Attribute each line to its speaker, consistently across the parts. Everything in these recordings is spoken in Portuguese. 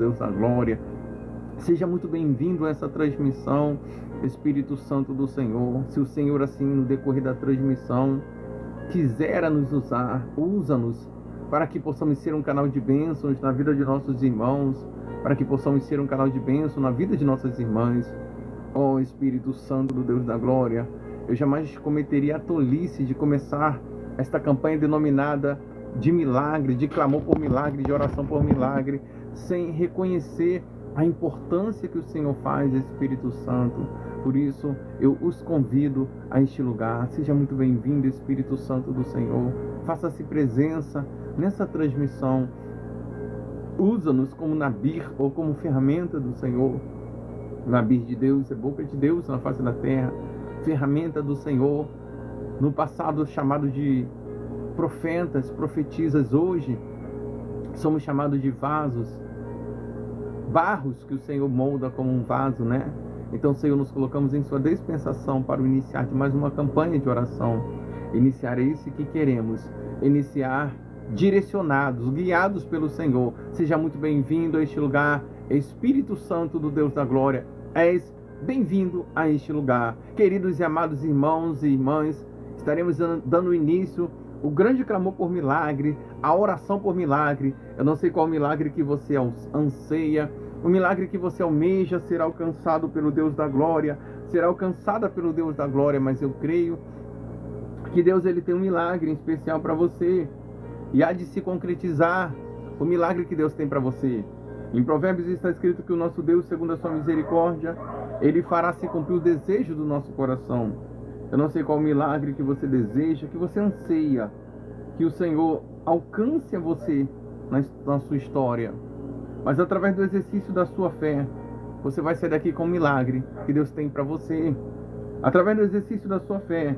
Speaker 1: Deus da glória. Seja muito bem-vindo a essa transmissão, Espírito Santo do Senhor. Se o Senhor, assim, no decorrer da transmissão, quiser nos usar, usa-nos, para que possamos ser um canal de bênçãos na vida de nossos irmãos, para que possamos ser um canal de bênção na vida de nossas irmãs. Ó Espírito Santo do Deus da glória, eu jamais cometeria a tolice de começar esta campanha denominada de milagre, de clamor por milagre, de oração por milagre, sem reconhecer a importância que o Senhor faz, Espírito Santo. Por isso, eu os convido a este lugar. Seja muito bem-vindo, Espírito Santo do Senhor. Faça-se presença nessa transmissão. Usa-nos como nabir ou como ferramenta do Senhor. Nabir de Deus é boca de Deus na face da terra. Ferramenta do Senhor. No passado chamado de profetas, profetisas, hoje somos chamados de vasos, barros que o Senhor molda como um vaso, né? Então, Senhor, nos colocamos em sua dispensação para o iniciar de mais uma campanha de oração. Iniciar esse que queremos, iniciar direcionados, guiados pelo Senhor. Seja muito bem-vindo a este lugar, Espírito Santo do Deus da glória. És bem-vindo a este lugar. Queridos e amados irmãos e irmãs, estaremos dando início o grande clamor por milagre, a oração por milagre. Eu não sei qual milagre que você anseia, o milagre que você almeja ser alcançado pelo Deus da glória, será alcançada pelo Deus da glória, mas eu creio que Deus ele tem um milagre em especial para você e há de se concretizar o milagre que Deus tem para você. Em Provérbios está escrito que o nosso Deus, segundo a sua misericórdia, ele fará se cumprir o desejo do nosso coração. Eu não sei qual milagre que você deseja, que você anseia, que o Senhor alcance a você na sua história. Mas através do exercício da sua fé, você vai sair daqui com um milagre que Deus tem para você. Através do exercício da sua fé.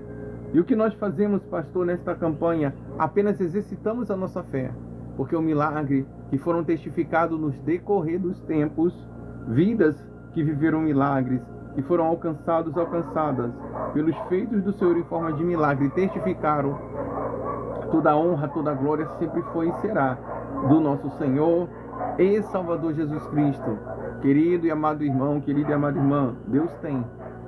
Speaker 1: E o que nós fazemos, pastor, nesta campanha, apenas exercitamos a nossa fé. Porque o milagre que foram testificados nos decorrer dos tempos, vidas que viveram milagres, que foram alcançadas pelos feitos do Senhor em forma de milagre, testificaram. Toda a honra, toda a glória sempre foi e será do nosso Senhor e Salvador Jesus Cristo. Querido e amado irmão, querida e amada irmã, Deus tem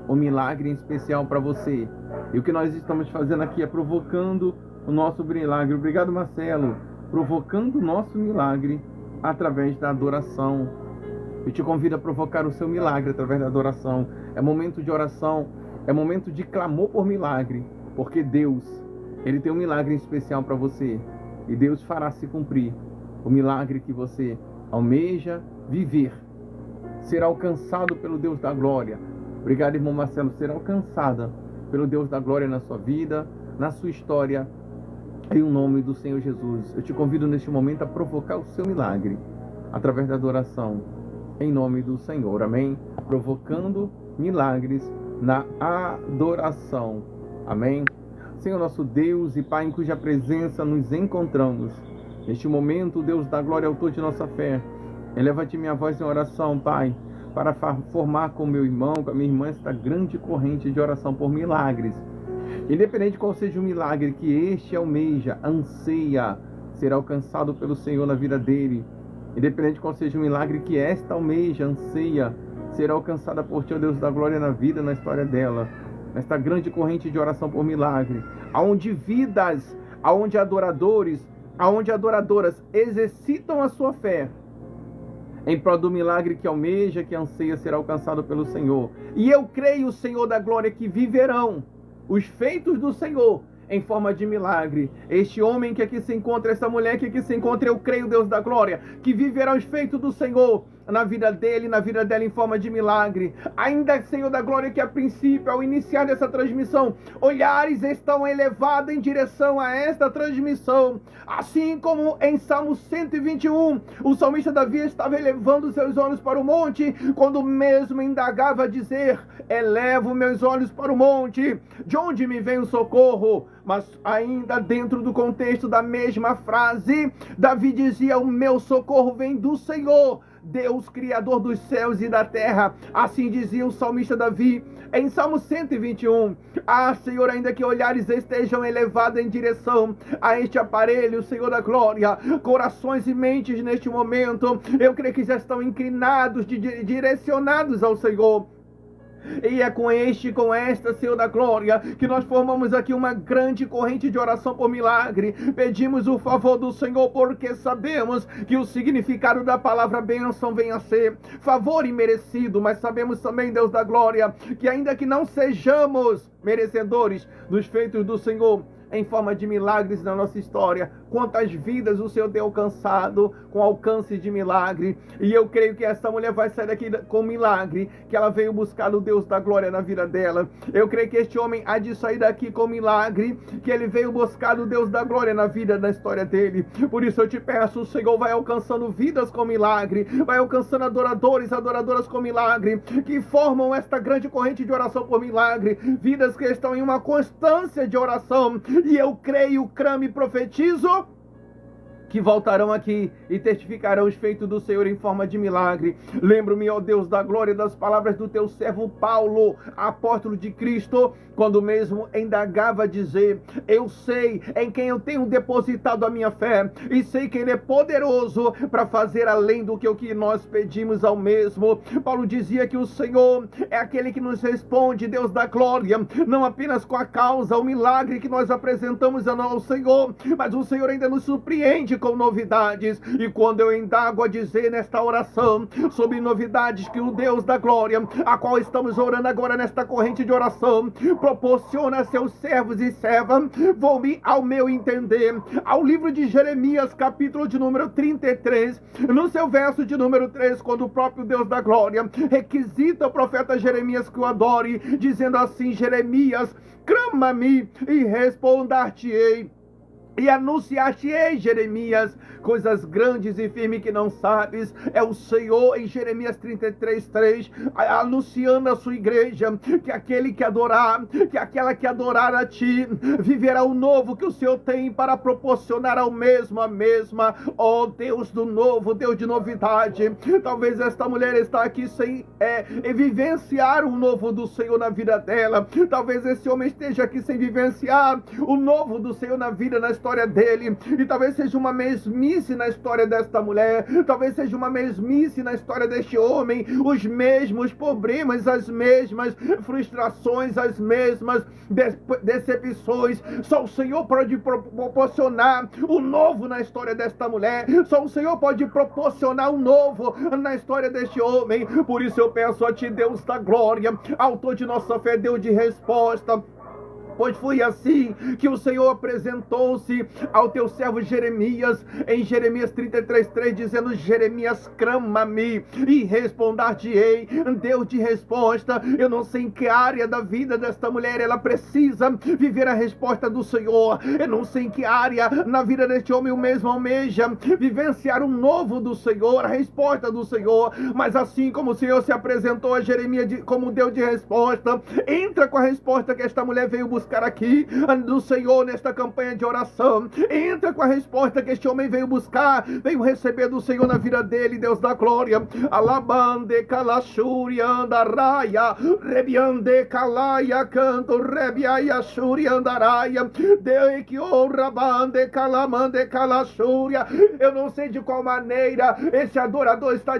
Speaker 1: um milagre em especial para você. E o que nós estamos fazendo aqui é provocando o nosso milagre. Obrigado, Marcelo. Provocando o nosso milagre através da adoração. Eu te convido a provocar o seu milagre através da adoração. É momento de oração, é momento de clamor por milagre, porque Deus, ele tem um milagre especial para você. E Deus fará se cumprir o milagre que você almeja viver. Será alcançado pelo Deus da glória. Obrigado, irmão Marcelo. Será alcançada pelo Deus da glória na sua vida, na sua história, em nome do Senhor Jesus. Eu te convido neste momento a provocar o seu milagre através da adoração, em nome do Senhor, amém? Provocando milagres na adoração, amém? Senhor nosso Deus e Pai, em cuja presença nos encontramos, neste momento, Deus da glória, autor de nossa fé, eleva-te minha voz em oração, Pai, para formar com meu irmão, com a minha irmã, esta grande corrente de oração por milagres. Independente de qual seja o milagre que este almeja, anseia ser alcançado pelo Senhor na vida dele, independente de qual seja o milagre que esta almeja, anseia ser alcançada por ti, ó Deus da glória, na vida, na história dela, nesta grande corrente de oração por milagre, aonde vidas, aonde adoradores, aonde adoradoras exercitam a sua fé em prol do milagre que almeja, que anseia ser alcançado pelo Senhor. E eu creio, Senhor da glória, que viverão os feitos do Senhor em forma de milagre. Este homem que aqui se encontra, essa mulher que aqui se encontra, eu creio, Deus da glória, que viverá os feitos do Senhor na vida dele, na vida dela, em forma de milagre. Ainda, Senhor da glória, que a princípio, ao iniciar essa transmissão, olhares estão elevados em direção a esta transmissão, assim como em Salmo 121, o salmista Davi estava elevando seus olhos para o monte, quando mesmo indagava a dizer: elevo meus olhos para o monte, de onde me vem o socorro? Mas ainda dentro do contexto da mesma frase, Davi dizia: o meu socorro vem do Senhor, Deus, Criador dos céus e da terra. Assim dizia o salmista Davi em Salmo 121. Senhor, ainda que olhares estejam elevados em direção a este aparelho, Senhor da glória, corações e mentes neste momento, eu creio que já estão inclinados, direcionados ao Senhor. E é com esta, Senhor da glória, que nós formamos aqui uma grande corrente de oração por milagre. Pedimos o favor do Senhor, porque sabemos que o significado da palavra bênção vem a ser favor imerecido, mas sabemos também, Deus da glória, que ainda que não sejamos merecedores dos feitos do Senhor, em forma de milagres na nossa história, quantas vidas o Senhor tem alcançado com alcance de milagre. E eu creio que essa mulher vai sair daqui com milagre, que ela veio buscar o Deus da glória na vida dela. Eu creio que este homem há de sair daqui com milagre, que ele veio buscar o Deus da glória na vida, na história dele. Por isso eu te peço, o Senhor vai alcançando vidas com milagre, vai alcançando adoradores, adoradoras com milagre, que formam esta grande corrente de oração por milagre, vidas que estão em uma constância de oração. E eu creio, cramo e profetizo que voltarão aqui e testificarão os feitos do Senhor em forma de milagre. Lembro-me, ó Deus da glória, das palavras do teu servo Paulo, apóstolo de Cristo, quando mesmo indagava a dizer: eu sei em quem eu tenho depositado a minha fé, e sei que ele é poderoso para fazer além do que o que nós pedimos ao mesmo. Paulo dizia que o Senhor é aquele que nos responde, Deus da glória, não apenas com a causa, o milagre que nós apresentamos ao Senhor, mas o Senhor ainda nos surpreende com novidades. E quando eu indago a dizer nesta oração sobre novidades que o Deus da glória, a qual estamos orando agora nesta corrente de oração, proporciona a seus servos e servas, vou-me, ao meu entender, ao livro de Jeremias, capítulo de número 33, no seu verso de número 3, quando o próprio Deus da glória requisita o profeta Jeremias que o adore, dizendo assim: Jeremias, clama-me e responder-te-ei. E anunciar-te-ei, Jeremias, coisas grandes e firmes que não sabes. É o Senhor em Jeremias 33:3, anunciando a sua igreja, que aquele que adorar, que aquela que adorar a ti, viverá o novo que o Senhor tem para proporcionar ao mesmo, a mesma. Ó Deus do novo, Deus de novidade. Talvez esta mulher está aqui sem vivenciar o novo do Senhor na vida dela. Talvez esse homem esteja aqui sem vivenciar o novo do Senhor na vida, na história dele, e talvez seja uma mesmice na história desta mulher, talvez seja uma mesmice na história deste homem, os mesmos problemas, as mesmas frustrações, as mesmas decepções. Só o Senhor pode proporcionar o novo na história desta mulher, só o Senhor pode proporcionar o novo na história deste homem. Por isso eu peço a ti, Deus da glória, autor de nossa fé, Deus de resposta, pois foi assim que o Senhor apresentou-se ao teu servo Jeremias, em Jeremias 33:3, dizendo: Jeremias, clama-me e responder-te-ei. Deus de resposta. Eu não sei em que área da vida desta mulher ela precisa viver a resposta do Senhor. Eu não sei em que área na vida deste homem o mesmo almeja vivenciar o novo do Senhor, a resposta do Senhor. Mas assim como o Senhor se apresentou a Jeremias como Deus de resposta, entra com a resposta que esta mulher veio buscar aqui do Senhor nesta campanha de oração. Entra com a resposta que este homem veio buscar, veio receber do Senhor na vida dele, Deus da glória. Alabande kalashuri andaraya, rebiande kalaya canto, rebiaya shuri andaraya, de que honra bande kalamande kalashuria. Eu não sei de qual maneira esse adorador está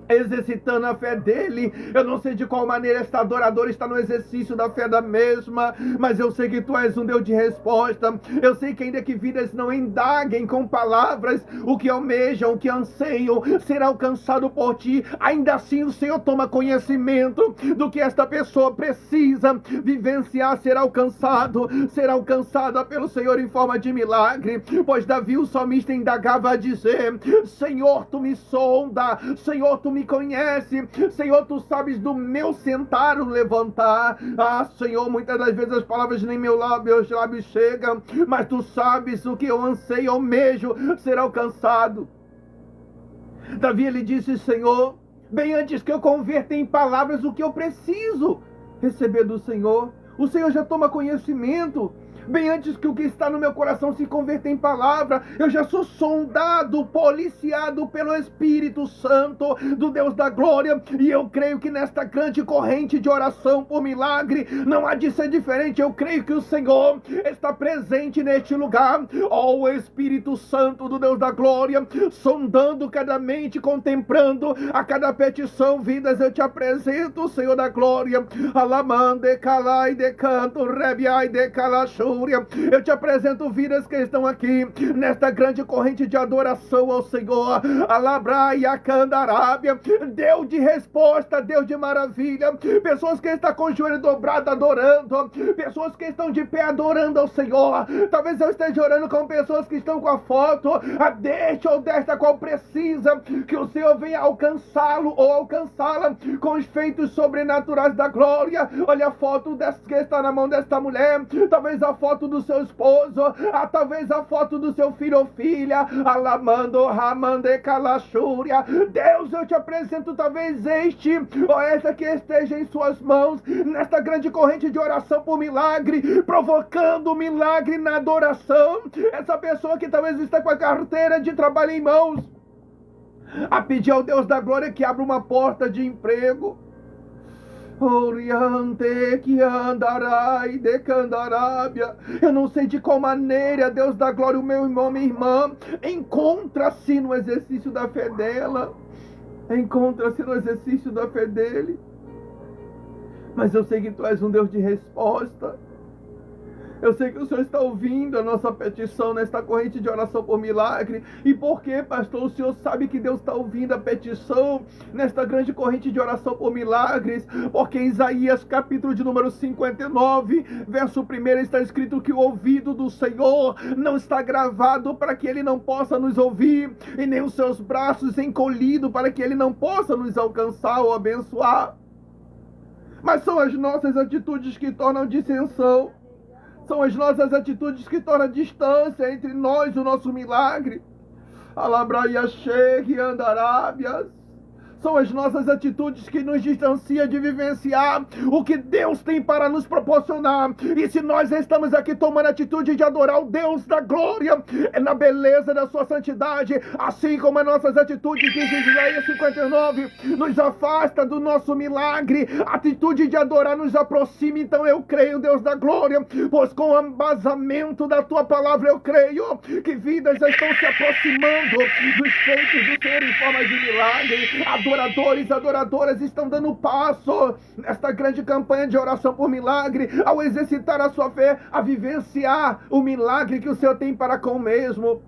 Speaker 1: exercitando a fé dele. Eu não sei de qual maneira esta adoradora está no exercício da fé da mesma, mas eu sei que tu és um Deus de resposta. Eu sei que ainda que vidas não indaguem com palavras o que almejam, o que anseiam ser alcançado por ti, ainda assim o Senhor toma conhecimento do que esta pessoa precisa vivenciar, ser alcançada pelo Senhor em forma de milagre. Pois Davi, o salmista, indagava a dizer: Senhor, tu me sonda, Senhor, tu me conhece, Senhor, tu sabes do meu sentar, o levantar. Senhor, muitas das vezes as palavras nem meus lábios chegam, mas tu sabes o que eu anseio, almejo ser alcançado. Davi, ele disse: Senhor, bem antes que eu converta em palavras o que eu preciso receber do Senhor, o Senhor já toma conhecimento. Bem antes que o que está no meu coração se converta em palavra, eu já sou sondado, policiado pelo Espírito Santo do Deus da glória, e eu creio que nesta grande corrente de oração por milagre, não há de ser diferente. Eu creio que o Senhor está presente neste lugar, ó, o Espírito Santo do Deus da glória, sondando cada mente, contemplando a cada petição. Vidas eu te apresento, Senhor da glória, alamande, calai, decanto, rebiai, decalachu. Eu te apresento vidas que estão aqui nesta grande corrente de adoração ao Senhor. Alabraia, Candarábia, Deus de resposta, Deus de maravilha. Pessoas que estão com o joelho dobrado adorando, pessoas que estão de pé adorando ao Senhor. Talvez eu esteja orando com pessoas que estão com a foto deste ou desta qual precisa que o Senhor venha alcançá-lo ou alcançá-la com os feitos sobrenaturais da glória. Olha a foto que está na mão desta mulher, talvez a foto do seu esposo, talvez a foto do seu filho ou filha, alamando, ramande, calachúria. Deus, eu te apresento talvez este ou esta que esteja em suas mãos, nesta grande corrente de oração por milagre, provocando milagre na adoração. Essa pessoa que talvez está com a carteira de trabalho em mãos, a pedir ao Deus da glória que abra uma porta de emprego. Oriente que andarai de Candarábia. Eu não sei de qual maneira, Deus da glória, o meu irmão, minha irmã, encontra-se no exercício da fé dela, encontra-se no exercício da fé dele. Mas eu sei que tu és um Deus de resposta. Eu sei que o Senhor está ouvindo a nossa petição nesta corrente de oração por milagre. E por quê, pastor? O Senhor sabe que Deus está ouvindo a petição nesta grande corrente de oração por milagres, porque em Isaías capítulo de número 59, verso 1, está escrito que o ouvido do Senhor não está gravado para que Ele não possa nos ouvir, e nem os seus braços encolhidos para que Ele não possa nos alcançar ou abençoar. Mas são as nossas atitudes que tornam dissensão. São as nossas atitudes que tornam a distância entre nós e o nosso milagre. Alabraia, chegue, andarábias. São as nossas atitudes que nos distanciam de vivenciar o que Deus tem para nos proporcionar. E se nós estamos aqui tomando a atitude de adorar o Deus da glória, é na beleza da sua santidade, assim como as nossas atitudes, diz Isaías 59, nos afasta do nosso milagre. A atitude de adorar nos aproxima. Então eu creio, Deus da glória, pois com o embasamento da tua palavra eu creio que vidas já estão se aproximando dos feitos do Senhor em forma de milagre. Adoradores, adoradoras estão dando passo nesta grande campanha de oração por milagre, ao exercitar a sua fé, a vivenciar o milagre que o Senhor tem para com o mesmo,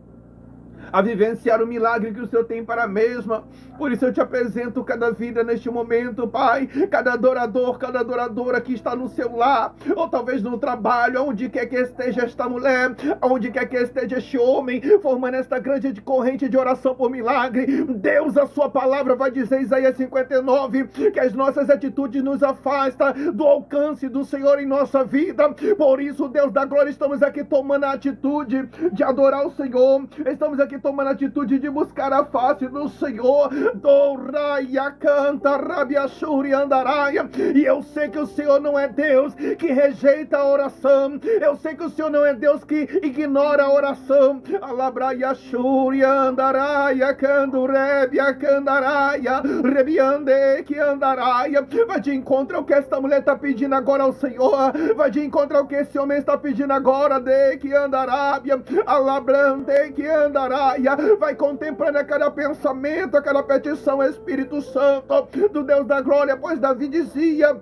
Speaker 1: a vivenciar o milagre que o Senhor tem para a mesma. Por isso eu te apresento cada vida neste momento, Pai, cada adorador, cada adoradora que está no seu lar, ou talvez no trabalho, onde quer que esteja esta mulher, onde quer que esteja este homem, formando esta grande corrente de oração por milagre. Deus, a sua palavra vai dizer, Isaías 59, que as nossas atitudes nos afastam do alcance do Senhor em nossa vida. Por isso, Deus da glória, estamos aqui tomando a atitude de adorar o Senhor, estamos aqui tomando a atitude de buscar a face do Senhor. Doraia, canta, rabia, shuri, andaraia. E eu sei que o Senhor não é Deus que rejeita a oração. Eu sei que o Senhor não é Deus que ignora a oração. Alabraia, shuri, andaraia, candurebia, candaraia, rebiande, que andaraia. Vai de encontro ao que esta mulher está pedindo agora ao Senhor. Vai de encontro ao que esse homem está pedindo agora. De que andarábia, alabrande, que andaráia. Vai contemplando a cada pensamento, a cada petição, Espírito Santo do Deus da glória, pois Davi dizia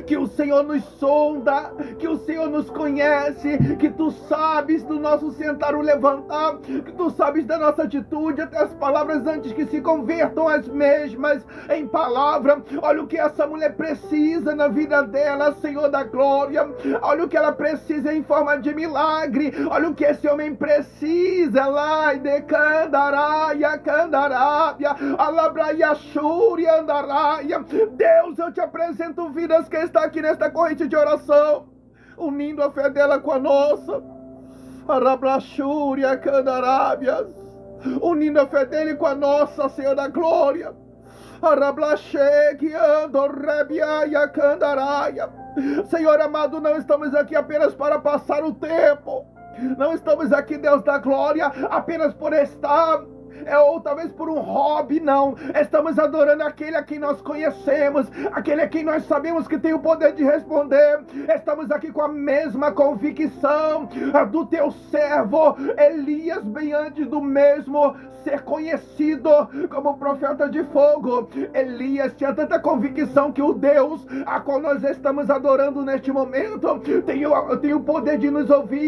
Speaker 1: que o Senhor nos sonda, que o Senhor nos conhece, que tu sabes do nosso sentar, o levantar, que tu sabes da nossa atitude, até as palavras antes que se convertam as mesmas em palavra. Olha o que essa mulher precisa na vida dela, Senhor da glória. Olha o que ela precisa em forma de milagre. Olha o que esse homem precisa lá, de Candaraia, Candarábia, Alabraia, Shuri, Andaraia. Deus, eu te apresento vidas que está aqui nesta corrente de oração, unindo a fé dela com a nossa, Arabrachúria, Candarábias, unindo a fé dele com a nossa, Senhor da glória, Arabrache, que ando, Rebiaia, Candaraia. Senhor amado, não estamos aqui apenas para passar o tempo. Não estamos aqui, Deus da glória, apenas por estar, ou talvez por um hobby, não. Estamos adorando aquele a quem nós conhecemos, aquele a quem nós sabemos que tem o poder de responder. Estamos aqui com a mesma convicção do teu servo Elias, bem antes do mesmo ser conhecido como profeta de fogo. Elias tinha tanta convicção que o Deus a qual nós estamos adorando neste momento tem o poder de nos ouvir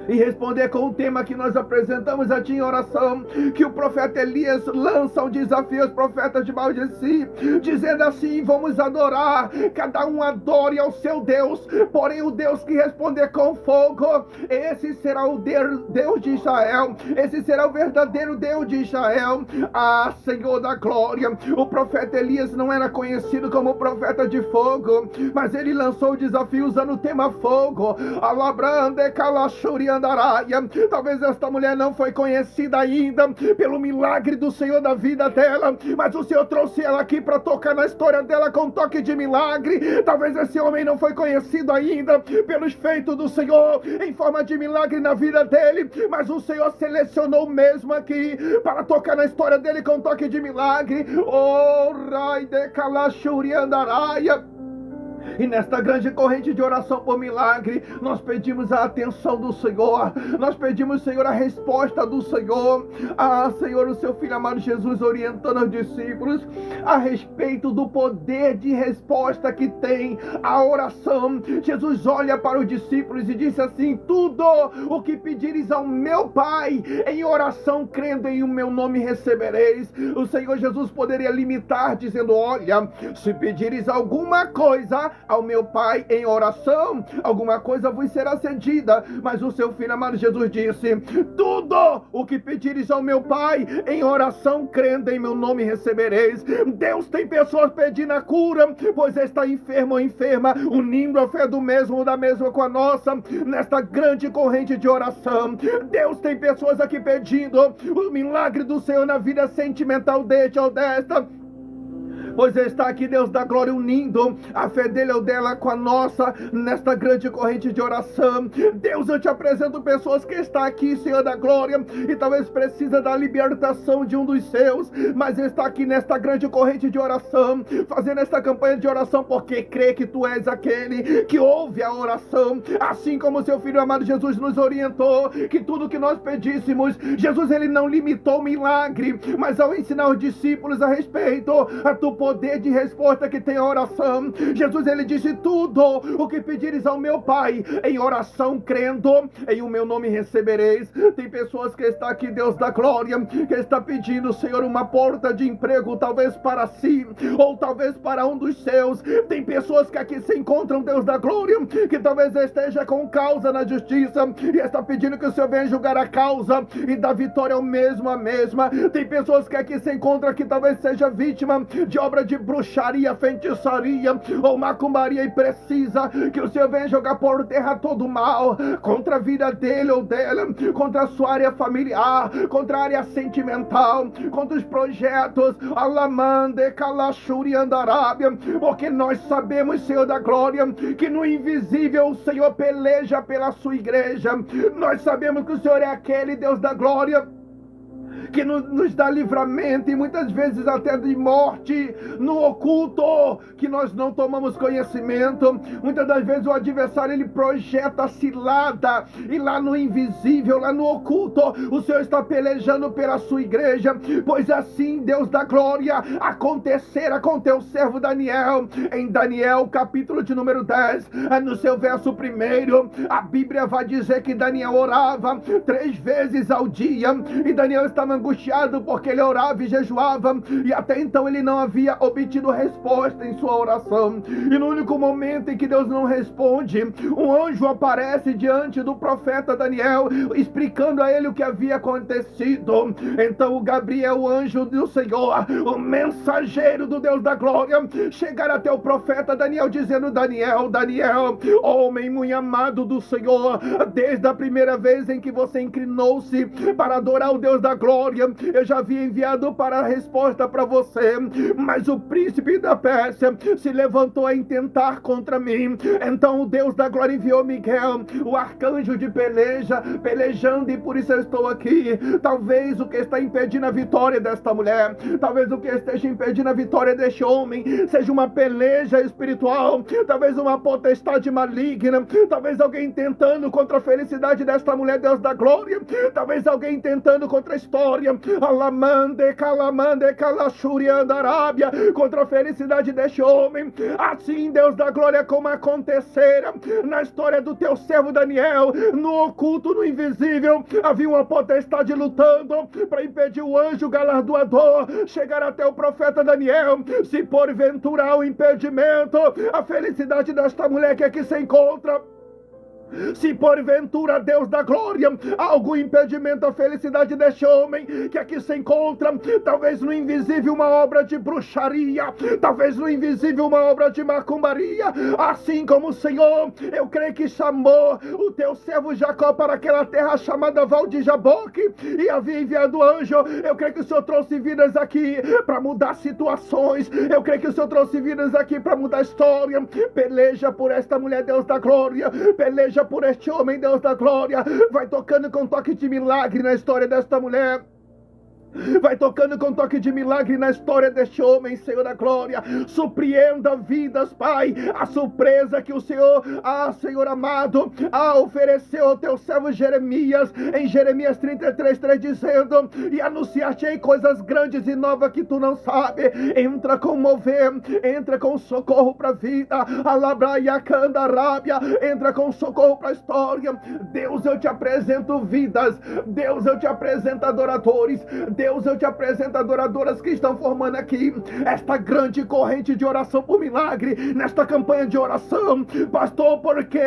Speaker 1: e responder com o tema que nós apresentamos a ti em oração, que o profeta Elias lança um desafio aos profetas de Baal de Si, dizendo assim: vamos adorar, cada um adore ao seu Deus, porém o Deus que responder com fogo, esse será o Deus de Israel, esse será o verdadeiro Deus de Israel. Ah, Senhor da glória, o profeta Elias não era conhecido como profeta de fogo, mas ele lançou o desafio usando o tema fogo. Alabrande Kalashuri. Talvez esta mulher não foi conhecida ainda pelo milagre do Senhor da vida dela, mas o Senhor trouxe ela aqui para tocar na história dela com um toque de milagre. Talvez esse homem não foi conhecido ainda pelos feitos do Senhor em forma de milagre na vida dele, mas o Senhor selecionou mesmo aqui para tocar na história dele com um toque de milagre. Oh, Rai de Kalashuri Andaraia. E nesta grande corrente de oração por milagre, nós pedimos a atenção do Senhor, nós pedimos, Senhor, a resposta do Senhor. Ah, Senhor, o seu Filho amado Jesus orientando os discípulos a respeito do poder de resposta que tem a oração. Jesus olha para os discípulos e disse assim: tudo o que pedires ao meu Pai em oração, crendo em o meu nome, recebereis. O Senhor Jesus poderia limitar dizendo: olha, se pedires alguma coisa ao meu Pai em oração, alguma coisa vos será cedida. Mas o seu Filho amado Jesus disse: tudo o que pedires ao meu Pai em oração, crendo em meu nome, recebereis. Deus tem pessoas pedindo a cura, pois está enfermo ou enferma, unindo a fé da mesma com a nossa, nesta grande corrente de oração. Deus tem pessoas aqui pedindo o milagre do Senhor na vida sentimental deste ou desta, pois está aqui, Deus da glória, unindo a fé dele ou dela com a nossa, nesta grande corrente de oração. Deus, eu te apresento pessoas que estão aqui, Senhor da glória, e talvez precisa da libertação de um dos seus, mas está aqui nesta grande corrente de oração, fazendo esta campanha de oração, porque crê que tu és aquele que ouve a oração, assim como o seu Filho amado Jesus nos orientou, que tudo que nós pedíssemos, Jesus, ele não limitou o milagre, mas ao ensinar os discípulos a respeito do poder de resposta que tem a oração, Jesus, ele disse: tudo o que pedires ao meu Pai em oração, crendo em o meu nome, recebereis. Tem pessoas que estão aqui, Deus da glória, que está pedindo, Senhor, uma porta de emprego, talvez para si, ou talvez para um dos seus. Tem pessoas que aqui se encontram, Deus da glória, que talvez esteja com causa na justiça, e está pedindo que o Senhor venha julgar a causa e dar vitória ao mesmo, a mesma. Tem pessoas que aqui se encontram, que talvez seja vítima de obra de bruxaria, feitiçaria ou macumbaria, e precisa que o Senhor venha jogar por terra todo o mal contra a vida dele ou dela, contra a sua área familiar, contra a área sentimental, contra os projetos, Alamande, Kalashuri, Andarábia, porque nós sabemos, Senhor da glória, que no invisível o Senhor peleja pela sua igreja. Nós sabemos que o Senhor é aquele Deus da glória que nos dá livramento, e muitas vezes até de morte no oculto, que nós não tomamos conhecimento. Muitas das vezes o adversário, ele projeta cilada, e lá no invisível, lá no oculto, o Senhor está pelejando pela sua igreja. Pois assim, Deus da glória, acontecera com teu servo Daniel, em Daniel capítulo de número 10, no seu verso 1, a Bíblia vai dizer que Daniel orava 3 vezes ao dia, e Daniel estava angustiado porque ele orava e jejuava, e até então ele não havia obtido resposta em sua oração. E no único momento em que Deus não responde, um anjo aparece diante do profeta Daniel, explicando a ele o que havia acontecido. Então o Gabriel, o anjo do Senhor, o mensageiro do Deus da glória, chegar até o profeta Daniel, dizendo: Daniel, Daniel, homem muito amado do Senhor, desde a primeira vez em que você inclinou-se para adorar o Deus da glória, glória, eu já havia enviado para a resposta para você, mas o príncipe da Pérsia se levantou a intentar contra mim. Então o Deus da glória enviou Miguel, o arcanjo de peleja, pelejando, e por isso eu estou aqui. Talvez o que está impedindo a vitória desta mulher, talvez o que esteja impedindo a vitória deste homem, seja uma peleja espiritual, talvez uma potestade maligna, talvez alguém tentando contra a felicidade desta mulher, Deus da glória, talvez alguém tentando contra a história, alamande, calamande, calachuri, andarábia, contra a felicidade deste homem. Assim, Deus da glória, como acontecera na história do teu servo Daniel, no oculto, no invisível, havia uma potestade lutando para impedir o anjo galardoador chegar até o profeta Daniel. Se porventura há um impedimento, a felicidade desta mulher que aqui se encontra, se porventura, Deus da glória, há algum impedimento à felicidade deste homem que aqui se encontra, talvez no invisível uma obra de bruxaria, talvez no invisível uma obra de macumbaria, assim como o Senhor, eu creio que chamou o teu servo Jacó para aquela terra chamada Val de Jaboque e havia enviado anjo. Eu creio que o Senhor trouxe vidas aqui para mudar situações, eu creio que o Senhor trouxe vidas aqui para mudar história. Peleja por esta mulher, Deus da glória, peleja por este homem, Deus da glória. Vai tocando com toque de milagre na história desta mulher. Vai tocando com toque de milagre na história deste homem, Senhor da glória. Surpreenda vidas, Pai. A surpresa que o Senhor, Senhor amado, ofereceu ao teu servo Jeremias, em Jeremias 33:3, dizendo: e anunciar-te coisas grandes e novas que tu não sabes. Entra com mover, entra com socorro para a vida. Alabraia candarábia, entra com socorro para a história. Deus, eu te apresento vidas. Deus, eu te apresento adoradores. Deus, eu te apresento adoradoras que estão formando aqui esta grande corrente de oração por milagre, nesta campanha de oração, pastor, porque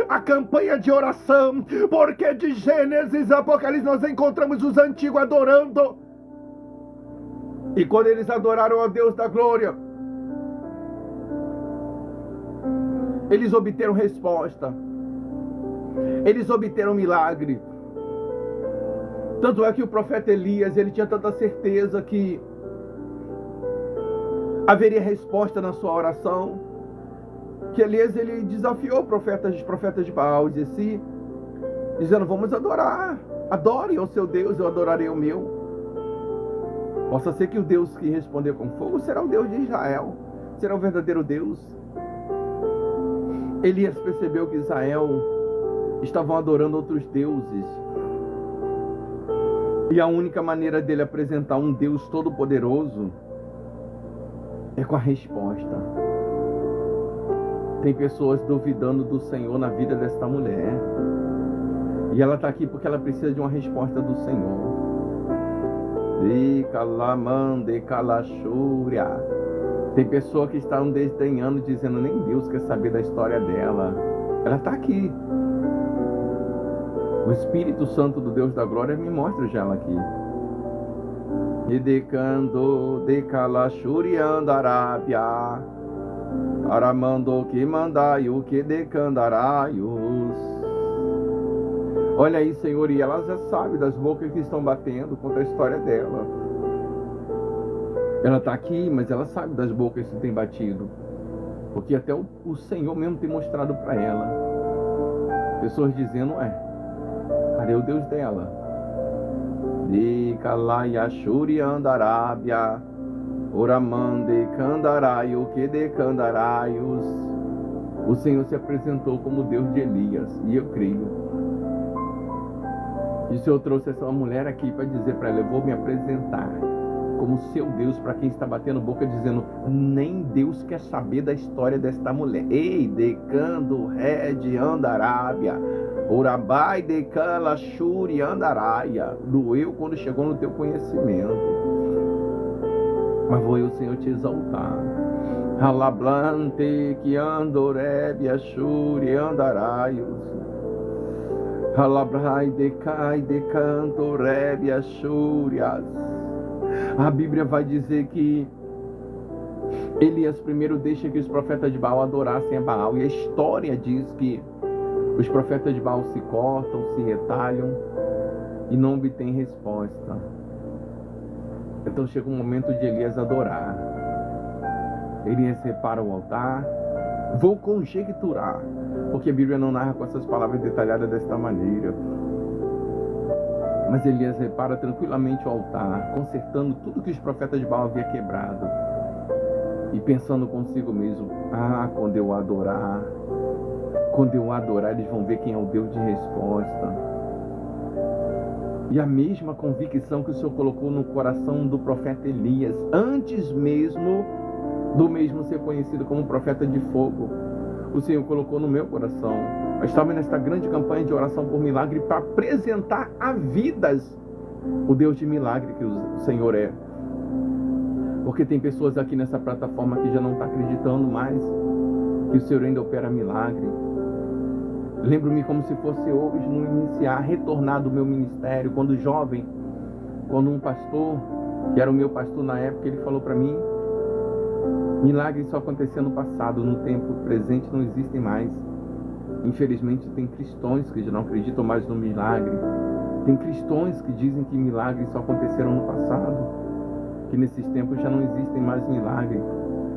Speaker 1: a campanha de oração, porque de Gênesis a Apocalipse nós encontramos os antigos adorando, e quando eles adoraram a Deus da glória, eles obteram resposta, eles obteram milagre. Tanto é que o profeta Elias, ele tinha tanta certeza que haveria resposta na sua oração, que Elias, ele desafiou os profetas de Baal, dizendo: vamos adorar, adorem ao seu Deus, eu adorarei o meu. Possa ser que o Deus que responder com fogo será o Deus de Israel, será o verdadeiro Deus. Elias percebeu que Israel estavam adorando outros deuses, e a única maneira dele apresentar um Deus todo-poderoso é com a resposta. Tem pessoas duvidando do Senhor na vida desta mulher, e ela está aqui porque ela precisa de uma resposta do Senhor. Tem pessoas que estão desdenhando, dizendo: nem Deus quer saber da história dela. Ela está aqui. O Espírito Santo do Deus da glória me mostra já ela aqui. E decando de calachuri andarábia, aramando que mandai o que decandaraios. Olha aí, Senhor, e ela já sabe das bocas que estão batendo contra a história dela. Ela está aqui, mas ela sabe das bocas que tem batido, porque até o Senhor mesmo tem mostrado para ela. Pessoas dizendo: cadê o Deus dela? De calaiachuri andarábia, oramande candaraio que decandaraios. O Senhor se apresentou como Deus de Elias, e eu creio. E o Senhor trouxe essa mulher aqui para dizer para ela: eu vou me apresentar como seu Deus para quem está batendo boca, dizendo: nem Deus quer saber da história desta mulher. Ei, decando red andarábia, orabai decala shuri andaraia. Doeu quando chegou no teu conhecimento, mas vou eu, Senhor, te exaltar. Alablante que andorebia shuri andaraios. Alabrai decai decanto rebia shurias. A Bíblia vai dizer que Elias primeiro deixa que os profetas de Baal adorassem a Baal. E a história diz que os profetas de Baal se cortam, se retalham e não obtêm resposta. Então chega um momento de Elias adorar. Elias repara o altar. Vou conjecturar, porque a Bíblia não narra com essas palavras detalhadas desta maneira. Mas Elias repara tranquilamente o altar, consertando tudo que os profetas de Baal haviam quebrado. E pensando consigo mesmo, quando eu adorar, eles vão ver quem é o Deus de resposta. E a mesma convicção que o Senhor colocou no coração do profeta Elias, antes mesmo do mesmo ser conhecido como profeta de fogo, o Senhor colocou no meu coração. Eu estava nesta grande campanha de oração por milagre para apresentar a vidas o Deus de milagre que o Senhor é. Porque tem pessoas aqui nessa plataforma que já não estão acreditando mais que o Senhor ainda opera milagre. Lembro-me como se fosse hoje, no iniciar, retornar do meu ministério, quando jovem, quando um pastor, que era o meu pastor na época, ele falou para mim: milagres só aconteciam no passado, no tempo presente não existem mais. Infelizmente tem cristãos que já não acreditam mais no milagre. Tem cristãos que dizem que milagres só aconteceram no passado, que nesses tempos já não existem mais milagres.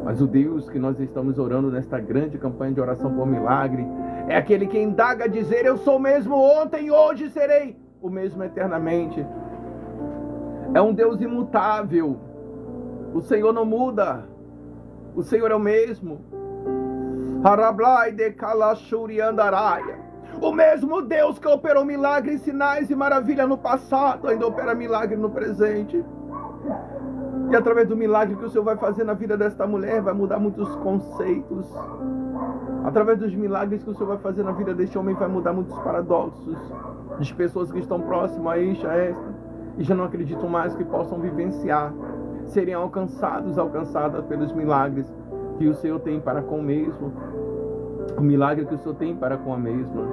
Speaker 1: Mas o Deus que nós estamos orando nesta grande campanha de oração por milagre é aquele que indaga a dizer: eu sou o mesmo ontem, hoje serei o mesmo eternamente. É um Deus imutável. O Senhor não muda. O Senhor é o mesmo. O mesmo Deus que operou milagres, sinais e maravilha no passado, ainda opera milagre no presente. E através do milagre que o Senhor vai fazer na vida desta mulher, vai mudar muitos conceitos. Através dos milagres que o Senhor vai fazer na vida deste homem, vai mudar muitos paradoxos de pessoas que estão próximas a esta e já não acreditam mais que possam vivenciar, serem alcançadas pelos milagres que o Senhor tem para com o mesmo. O milagre que o Senhor tem para com a mesma.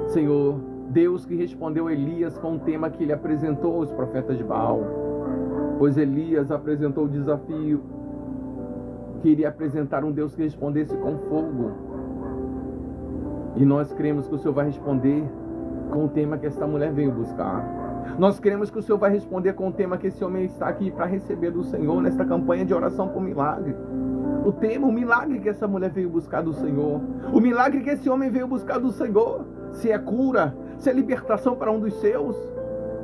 Speaker 1: Senhor, Deus que respondeu a Elias com o tema que ele apresentou aos profetas de Baal. Pois Elias apresentou o desafio que iria apresentar um Deus que respondesse com fogo. E nós cremos que o Senhor vai responder com o tema que esta mulher veio buscar. Nós cremos que o Senhor vai responder com o tema que esse homem está aqui para receber do Senhor nesta campanha de oração por milagre. O tema, o milagre que essa mulher veio buscar do Senhor. O milagre que esse homem veio buscar do Senhor. Se é cura, se é libertação para um dos seus,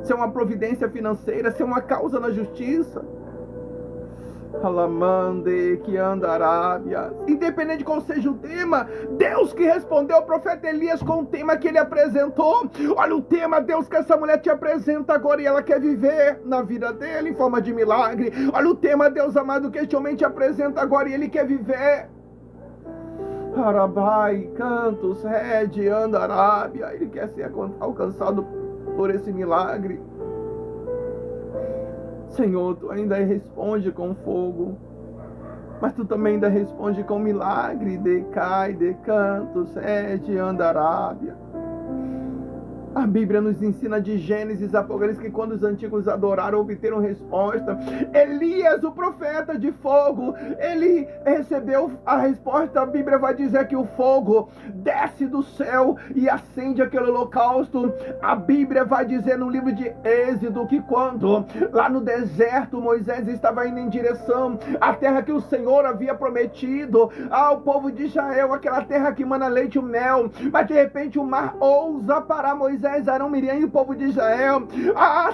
Speaker 1: se é uma providência financeira, se é uma causa na justiça. Alamande que andarábia. Independente de qual seja o tema, Deus que respondeu ao profeta Elias com o tema que ele apresentou. Olha o tema, Deus, que essa mulher te apresenta agora e ela quer viver na vida dele em forma de milagre. Olha o tema, Deus amado, que este homem te apresenta agora e ele quer viver. Arabai, cantos, rede, andarábia. Ele quer ser alcançado por esse milagre. Senhor, tu ainda responde com fogo, mas tu também ainda responde com milagre. Decai, decanto, sede, andarábia. A Bíblia nos ensina de Gênesis, Apocalipse, que quando os antigos adoraram, obteram resposta. Elias, o profeta de fogo, ele recebeu a resposta. A Bíblia vai dizer que o fogo desce do céu e acende aquele holocausto. A Bíblia vai dizer no livro de Êxodo que quando lá no deserto Moisés estava indo em direção à terra que o Senhor havia prometido ao povo de Israel, aquela terra que mana leite e mel, mas de repente o mar ousa parar Moisés, Arão, Miriam e o povo de Israel.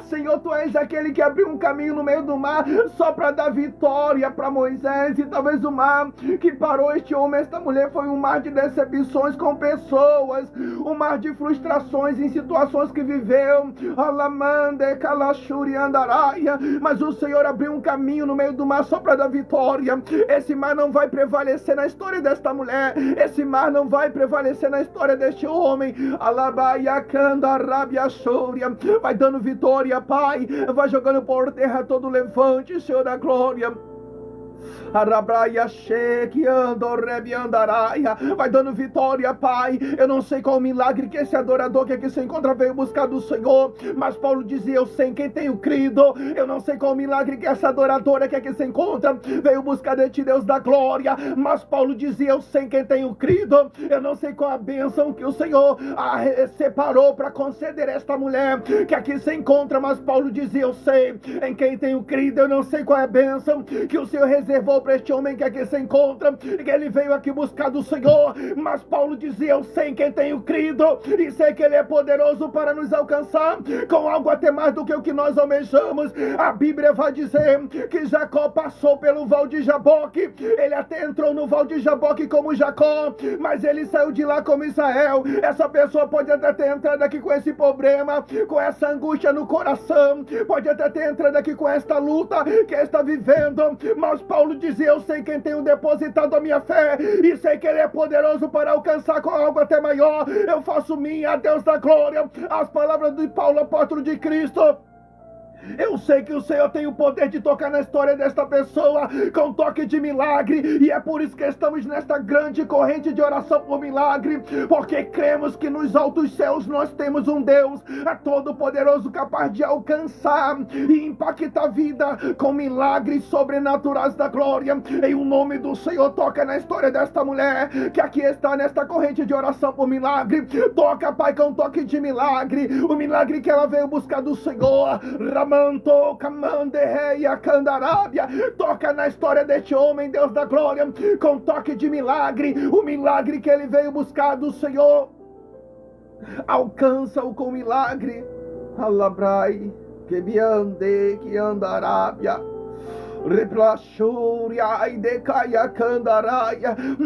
Speaker 1: Senhor, tu és aquele que abriu um caminho no meio do mar só para dar vitória para Moisés. E talvez o mar que parou este homem, esta mulher, foi um mar de decepções com pessoas, um mar de frustrações em situações que viveu. Alamande, calachuri, andaraia. Mas o Senhor abriu um caminho no meio do mar só para dar vitória. Esse mar não vai prevalecer na história desta mulher. Esse mar não vai prevalecer na história deste homem. Alabaia, canda, Arábia, Sória, vai dando vitória, Pai, vai jogando por terra todo levante, Senhor da glória. Arabraia cheque andorebi andaraia. Vai dando vitória, Pai. Eu não sei qual o milagre que esse adorador que aqui se encontra veio buscar do Senhor, mas Paulo dizia: eu sei em quem tenho crido. Eu não sei qual o milagre que essa adoradora que aqui se encontra veio buscar de ti, Deus da glória, mas Paulo dizia: eu sei em quem tenho crido. Eu não sei qual a bênção que o Senhor separou para conceder a esta mulher que aqui se encontra, mas Paulo dizia: eu sei em quem tenho crido. Eu não sei qual é a bênção que o Senhor reservou para este homem que aqui se encontra, que ele veio aqui buscar do Senhor, mas Paulo dizia: eu sei em quem tenho crido, e sei que ele é poderoso para nos alcançar com algo até mais do que o que nós almejamos. A Bíblia vai dizer que Jacó passou pelo val de Jaboque. Ele até entrou no val de Jaboque como Jacó, mas ele saiu de lá como Israel. Essa pessoa pode até ter entrado aqui com esse problema, com essa angústia no coração, pode até ter entrado aqui com esta luta que está vivendo, mas Paulo dizia: eu sei quem tenho depositado a minha fé, e sei que ele é poderoso para alcançar com algo até maior. Eu faço minha, Deus da glória, as palavras de Paulo, apóstolo de Cristo. Eu sei que o Senhor tem o poder de tocar na história desta pessoa com um toque de milagre, e é por isso que estamos nesta grande corrente de oração por milagre, porque cremos que nos altos céus nós temos um Deus todo poderoso, capaz de alcançar e impactar a vida com milagres sobrenaturais da glória. Em o nome do Senhor, toca na história desta mulher que aqui está nesta corrente de oração por milagre. Toca, Pai, com um toque de milagre, o milagre que ela veio buscar do Senhor. Manto, Camandereia, Candarábia. Toca na história deste homem, Deus da glória, com toque de milagre, o milagre que ele veio buscar do Senhor. Alcança-o com milagre. Alabrai, que me ande, que andarábia.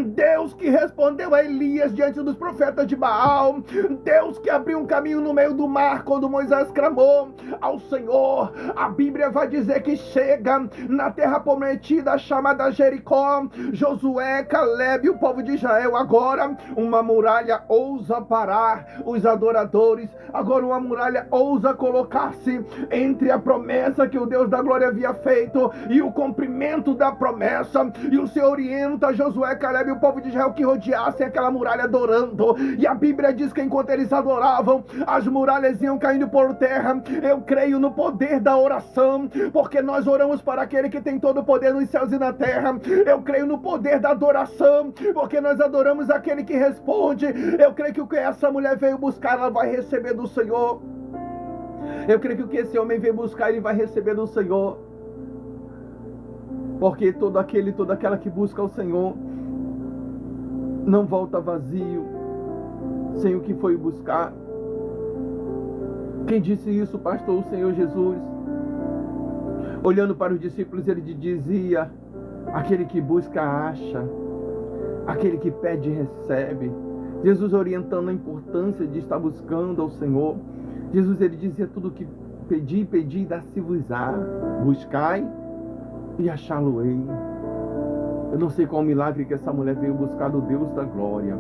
Speaker 1: Deus que respondeu a Elias diante dos profetas de Baal, Deus que abriu um caminho no meio do mar quando Moisés clamou ao Senhor. A Bíblia vai dizer que chega na terra prometida chamada Jericó, Josué, Caleb e o povo de Israel. Agora uma muralha ousa parar os adoradores, agora uma muralha ousa colocar-se entre a promessa que o Deus da glória havia feito e o cumprimento da promessa. E o Senhor orienta Josué, Caleb e o povo de Israel que rodeassem aquela muralha adorando, e a Bíblia diz que enquanto eles adoravam, as muralhas iam caindo por terra. Eu creio no poder da oração, porque nós oramos para aquele que tem todo o poder nos céus e na terra. Eu creio no poder da adoração, porque nós adoramos aquele que responde. Eu creio que o que essa mulher veio buscar, ela vai receber do Senhor. Eu creio que o que esse homem veio buscar, ele vai receber do Senhor. Porque toda aquela que busca o Senhor não volta vazio, sem o que foi buscar. Quem disse isso, pastor? O Senhor Jesus. Olhando para os discípulos, ele dizia: aquele que busca, acha. Aquele que pede, recebe. Jesus orientando a importância de estar buscando ao Senhor. Jesus, ele dizia: tudo que pedi, dá-se-vos-á. Buscai e achá-lo-ei. Eu não sei qual milagre que essa mulher veio buscar do Deus da glória.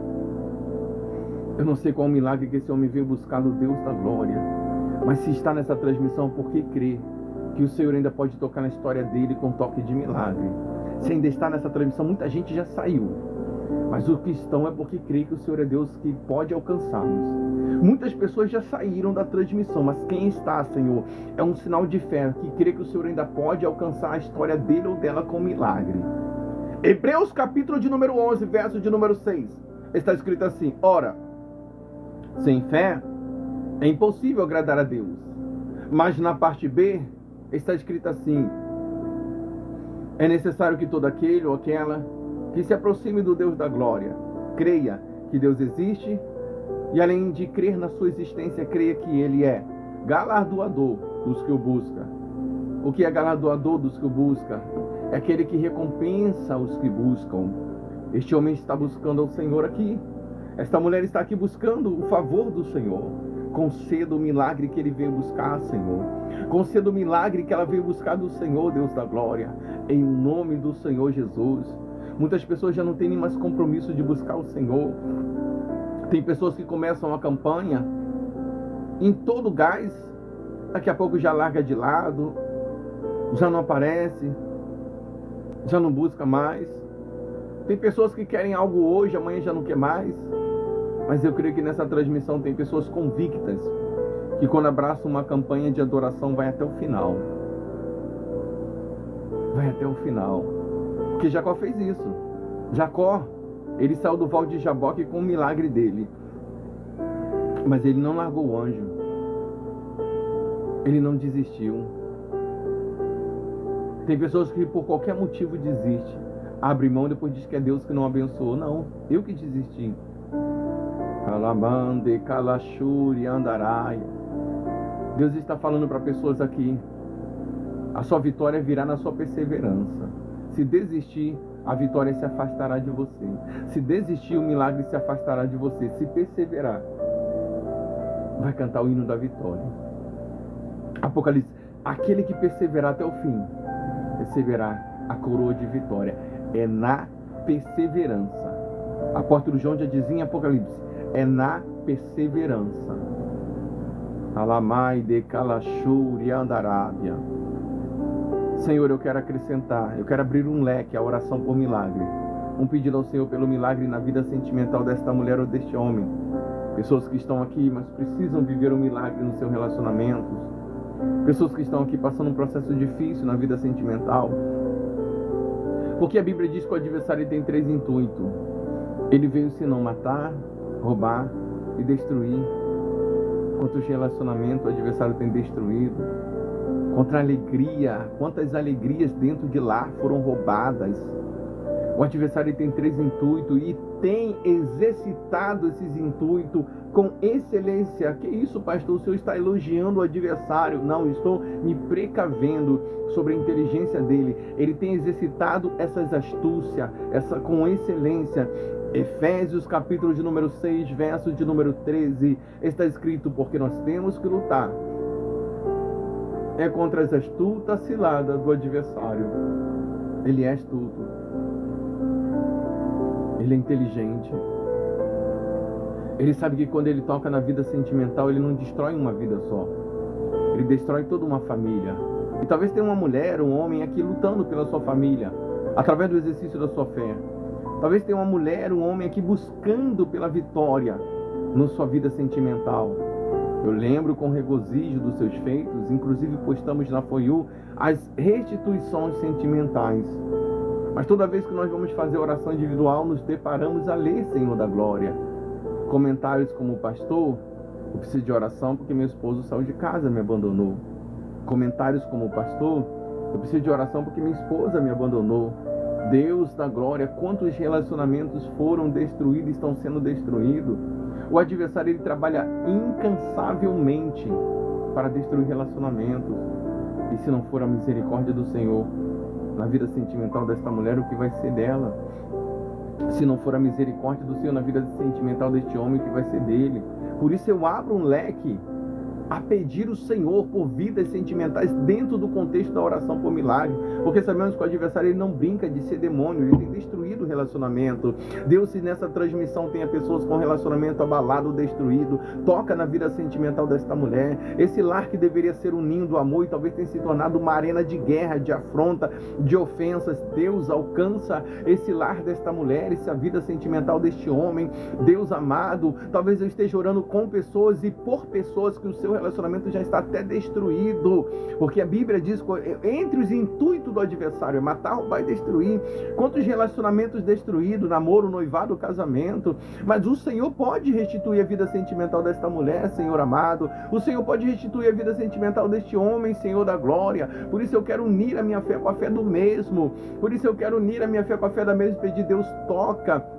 Speaker 1: Eu não sei qual milagre que esse homem veio buscar do Deus da glória. Mas se está nessa transmissão, por que crê que o Senhor ainda pode tocar na história dele com toque de milagre? Se ainda está nessa transmissão, muita gente já saiu. Mas o cristão é porque crê que o Senhor é Deus que pode alcançar-nos. Muitas pessoas já saíram da transmissão, mas quem está, Senhor, é um sinal de fé, que crê que o Senhor ainda pode alcançar a história dele ou dela com milagre. Hebreus capítulo de número 11, verso de número 6. Está escrito assim: ora, sem fé é impossível agradar a Deus. Mas na parte B está escrito assim: é necessário que todo aquele ou aquela que se aproxime do Deus da glória creia que Deus existe, e além de crer na sua existência, creia que Ele é galardoador dos que o buscam. O que é galardoador dos que o buscam? É aquele que recompensa os que buscam. Este homem está buscando ao Senhor aqui. Esta mulher está aqui buscando o favor do Senhor. Conceda o milagre que ele veio buscar, Senhor. Conceda o milagre que ela veio buscar do Senhor, Deus da glória. Em nome do Senhor Jesus. Muitas pessoas já não têm nem mais compromisso de buscar o Senhor. Tem pessoas que começam a campanha em todo gás, daqui a pouco já larga de lado, já não aparece. já não busca mais. Tem pessoas que querem algo hoje, amanhã já não quer mais. Mas eu creio que nessa transmissão tem pessoas convictas que quando abraçam uma campanha de adoração vai até o final. Vai até o final. Porque Jacó fez isso. Jacó, ele saiu do Val de Jaboque com o milagre dele. Mas ele não largou o anjo. Ele não desistiu. Tem pessoas que por qualquer motivo desistem. Abre mão e depois diz que é Deus que não abençoou. Não, eu que desisti. Calabande, calachuri, andaraia. Deus está falando para pessoas aqui. A sua vitória virá na sua perseverança. Se desistir, a vitória se afastará de você. Se desistir, o milagre se afastará de você. Se perseverar, vai cantar o hino da vitória. Apocalipse, aquele que perseverar até o fim, receberá a coroa de vitória. É na perseverança. Apóstolo João já dizia em Apocalipse, é na perseverança. Alamai de calachuri andarábia. Senhor, eu quero acrescentar, eu quero abrir um leque, a oração por milagre. Um pedido ao Senhor pelo milagre na vida sentimental desta mulher ou deste homem. Pessoas que estão aqui, mas precisam viver um milagre no seu relacionamento. Pessoas que estão aqui passando um processo difícil na vida sentimental. Porque a Bíblia diz que o adversário tem 3 intuitos. Ele veio senão matar, roubar e destruir. Quantos relacionamentos o adversário tem destruído. Contra a alegria, quantas alegrias dentro de lar foram roubadas. O adversário tem 3 intuitos e tem exercitado esses intuitos com excelência. Que isso, pastor? O senhor está elogiando o adversário? Não, estou me precavendo sobre a inteligência dele. Ele tem exercitado essas astúcias, com excelência. Efésios capítulo de número 6, verso de número 13, está escrito, porque nós temos que lutar contra as astutas ciladas do adversário. Ele é astuto. Ele é inteligente. Ele sabe que quando ele toca na vida sentimental, ele não destrói uma vida só. Ele destrói toda uma família. E talvez tenha uma mulher, um homem aqui lutando pela sua família, através do exercício da sua fé. Talvez tenha uma mulher, um homem aqui buscando pela vitória na sua vida sentimental. Eu lembro com regozijo dos seus feitos, inclusive postamos na FOIU as restituições sentimentais. Mas toda vez que nós vamos fazer oração individual, nos deparamos a ler, Senhor da Glória. Comentários como, pastor, eu preciso de oração porque meu esposo saiu de casa e me abandonou. Comentários como, pastor, eu preciso de oração porque minha esposa me abandonou. Deus da glória, quantos relacionamentos foram destruídos e estão sendo destruídos. O adversário, ele trabalha incansavelmente para destruir relacionamentos. E se não for a misericórdia do Senhor na vida sentimental desta mulher, o que vai ser dela? Se não for a misericórdia do Senhor na vida sentimental deste homem, o que vai ser dele? Por isso eu abro um leque a pedir o Senhor por vidas sentimentais dentro do contexto da oração por milagre, porque sabemos que o adversário, ele não brinca de ser demônio, ele tem destruído o relacionamento. Deus, se nessa transmissão tenha pessoas com relacionamento abalado, destruído, toca na vida sentimental desta mulher. Esse lar que deveria ser um ninho do amor e talvez tenha se tornado uma arena de guerra, de afronta, de ofensas. Deus, alcança esse lar desta mulher, essa vida sentimental deste homem. Deus amado, talvez eu esteja orando com pessoas e por pessoas que o seu relacionamento já está até destruído, porque a Bíblia diz que entre os intuitos do adversário é matar, roubar e destruir. Quantos relacionamentos destruídos, namoro, noivado, casamento. Mas o Senhor pode restituir a vida sentimental desta mulher, Senhor amado. O Senhor pode restituir a vida sentimental deste homem, Senhor da glória. Por isso eu quero unir a minha fé com a fé do mesmo. Por isso eu quero unir a minha fé com a fé da mesma e pedir, Deus, toca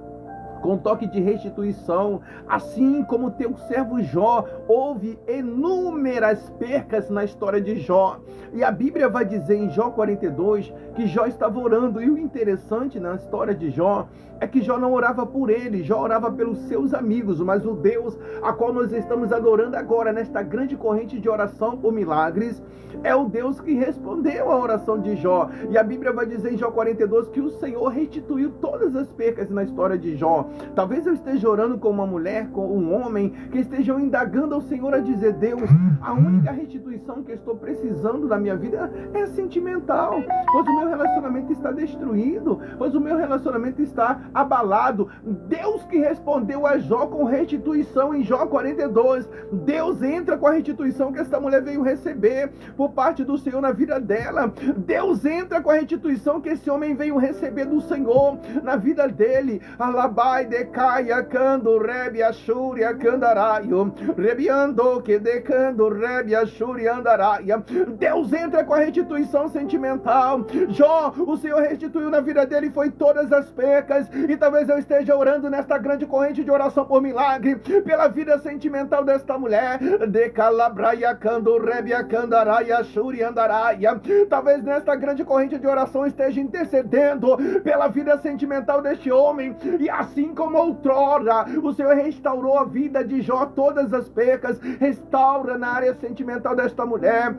Speaker 1: com toque de restituição, assim como teu servo Jó. Houve inúmeras percas na história de Jó, e a Bíblia vai dizer em Jó 42 que Jó estava orando, e o interessante na história de Jó é que Jó não orava por ele, Jó orava pelos seus amigos, mas o Deus a qual nós estamos adorando agora nesta grande corrente de oração por milagres é o Deus que respondeu a oração de Jó. E a Bíblia vai dizer em Jó 42 que o Senhor restituiu todas as percas na história de Jó. Senhor. Talvez eu esteja orando com uma mulher, com um homem, que estejam indagando ao Senhor a dizer: Deus, a única restituição que eu estou precisando na minha vida é sentimental, pois o meu relacionamento está destruído, pois o meu relacionamento está abalado. Deus que respondeu a Jó com restituição em Jó 42, Deus entra com a restituição que essa mulher veio receber por parte do Senhor na vida dela. Deus entra com a restituição que esse homem veio receber do Senhor na vida dele. Alabai decaia cando rebe ashuri acandaraio rebiando que decando rebe ashuri andaraia. Deus entra com a restituição sentimental. Jó, o Senhor restituiu na vida dele foi todas as pecas, e talvez eu esteja orando nesta grande corrente de oração por milagre pela vida sentimental desta mulher. Decalabraia cando rebe acandaraia ashuri andaraia. Talvez nesta grande corrente de oração esteja intercedendo pela vida sentimental deste homem, e assim como outrora o Senhor restaurou a vida de Jó, todas as pecas, restaura na área sentimental desta mulher.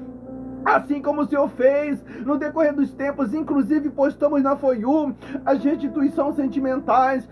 Speaker 1: Assim como o Senhor fez no decorrer dos tempos, inclusive postamos na FOIU as restituições sentimentais,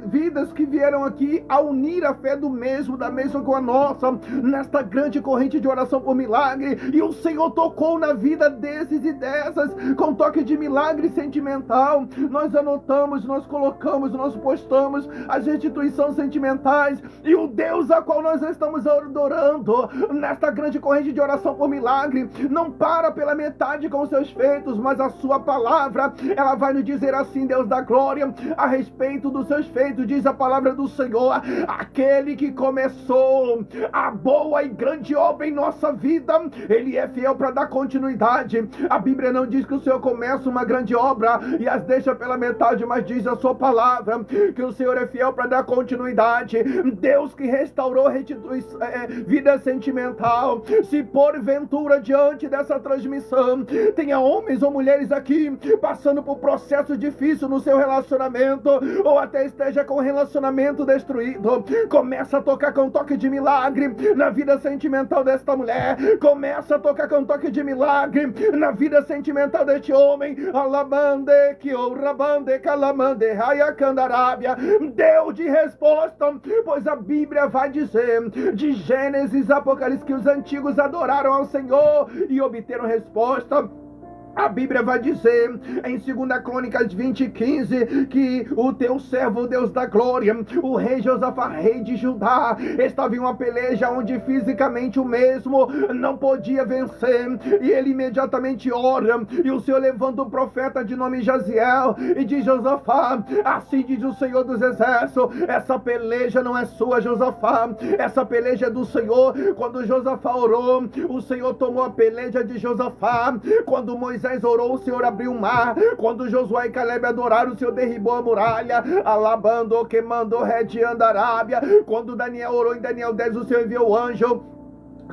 Speaker 1: vidas que vieram aqui a unir a fé da mesma com a nossa, nesta grande corrente de oração por milagre, e o Senhor tocou na vida desses e dessas, com toque de milagre sentimental. Nós anotamos, nós colocamos, nós postamos as restituições sentimentais, e o Deus a qual nós estamos adorando, nesta grande corrente de oração por milagre, não para pela metade com os seus feitos, mas a sua palavra, ela vai nos dizer assim, Deus da glória, a respeito dos seus feitos, diz a palavra do Senhor: aquele que começou a boa e grande obra em nossa vida, ele é fiel para dar continuidade. A Bíblia não diz que o Senhor começa uma grande obra e as deixa pela metade, mas diz a sua palavra que o Senhor é fiel para dar continuidade. Deus que restaurou vida sentimental, se porventura diante dessa transmissão tenha homens ou mulheres aqui passando por processo difícil no seu relacionamento, ou até esteja com o relacionamento destruído, começa a tocar com um toque de milagre na vida sentimental desta mulher, começa a tocar com um toque de milagre na vida sentimental deste homem. Alabande que rabande calamande rayacandarábia. Deus de resposta, pois a Bíblia vai dizer de Gênesis, Apocalipse, que os antigos adoraram ao Senhor e obteram resposta. A Bíblia vai dizer em 2 Crônicas 20:15 que o teu servo, o Deus da glória, o rei Josafá, rei de Judá, estava em uma peleja onde fisicamente o mesmo não podia vencer, e ele imediatamente ora, e o Senhor levanta um profeta de nome Jaziel e diz: Josafá, assim diz o Senhor dos exércitos, essa peleja não é sua, Josafá, essa peleja é do Senhor. Quando Josafá orou, o Senhor tomou a peleja de Josafá. Quando Moisés orou, o Senhor abriu o mar. Quando Josué e Caleb adoraram, o Senhor derribou a muralha. Alabando, que mandou rediando a Arábia. Quando Daniel orou em Daniel 10, o Senhor enviou o anjo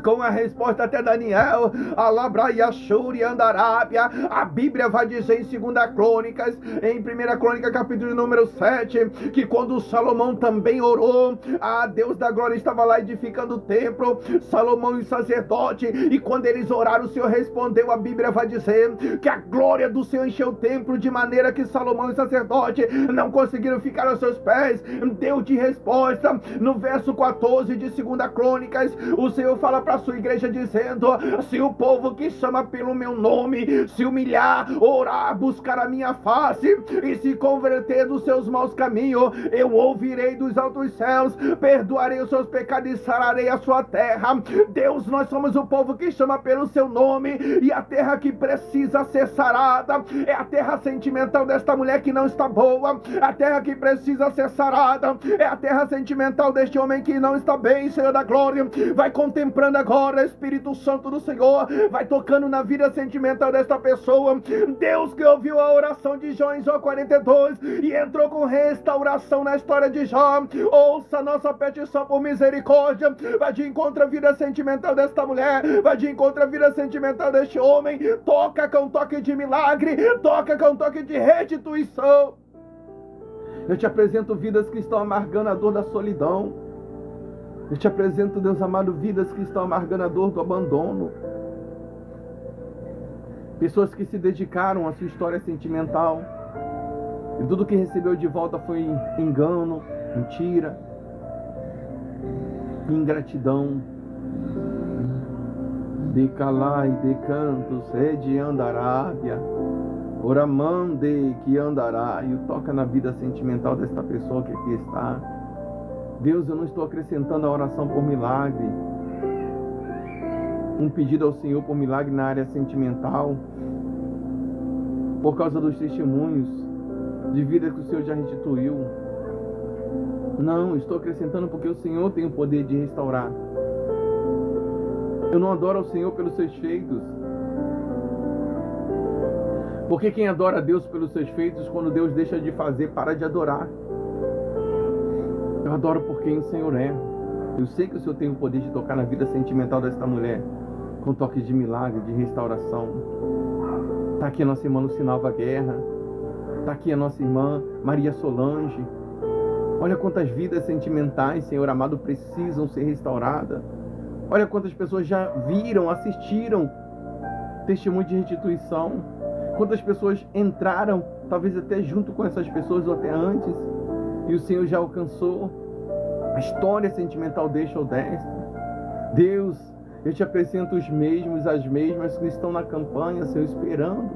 Speaker 1: com a resposta até Daniel. Alabra e Ashuri Andarábia. A Bíblia vai dizer em 2 Crônicas, em 1 Crônica capítulo número 7, que quando Salomão também orou, a Deus da glória estava lá edificando o templo, Salomão e o sacerdote, e quando eles oraram, o Senhor respondeu. A Bíblia vai dizer que a glória do Senhor encheu o templo, de maneira que Salomão e o sacerdote não conseguiram ficar aos seus pés. Deus de resposta. No verso 14 de 2 Crônicas, o Senhor fala para a sua igreja dizendo: se o povo que chama pelo meu nome se humilhar, orar, buscar a minha face e se converter dos seus maus caminhos, eu ouvirei dos altos céus, perdoarei os seus pecados e sararei a sua terra. Deus, nós somos o povo que chama pelo seu nome, e a terra que precisa ser sarada é a terra sentimental desta mulher que não está boa. A terra que precisa ser sarada é a terra sentimental deste homem que não está bem. Senhor da glória, vai contemplando agora, Espírito Santo do Senhor, vai tocando na vida sentimental desta pessoa. Deus que ouviu a oração de Jó em Jó 42 e entrou com restauração na história de Jó, ouça nossa petição por misericórdia. Vai de encontro à vida sentimental desta mulher, vai de encontro à vida sentimental deste homem. Toca com toque de milagre, toca com toque de restituição. Eu te apresento vidas que estão amargando a dor da solidão. Eu te apresento, Deus amado, vidas que estão amargando a dor do abandono. Pessoas que se dedicaram à sua história sentimental, E tudo que recebeu de volta foi engano, mentira, ingratidão. De calai, de cantos, de andarábia, oramande que andará. E toca na vida sentimental desta pessoa que aqui está. Deus, eu não estou acrescentando a oração por milagre, um pedido ao Senhor por milagre na área sentimental, por causa dos testemunhos de vida que o Senhor já restituiu. Não, estou acrescentando porque o Senhor tem o poder de restaurar. Eu não adoro ao Senhor pelos seus feitos, porque quem adora a Deus pelos seus feitos, quando Deus deixa de fazer, para de adorar. Eu adoro por quem o Senhor é. Eu sei que o Senhor tem o poder de tocar na vida sentimental desta mulher, com toques de milagre, de restauração. Está aqui a nossa irmã Lucinalva Guerra, está aqui a nossa irmã Maria Solange. Olha quantas vidas sentimentais, Senhor amado, precisam ser restauradas. Olha quantas pessoas já viram, assistiram testemunho de restituição. Quantas pessoas entraram, talvez até junto com essas pessoas ou até antes, e o Senhor já alcançou a história sentimental deste ou desta. Deus, eu te apresento os mesmos, as mesmas que estão na campanha, Senhor, esperando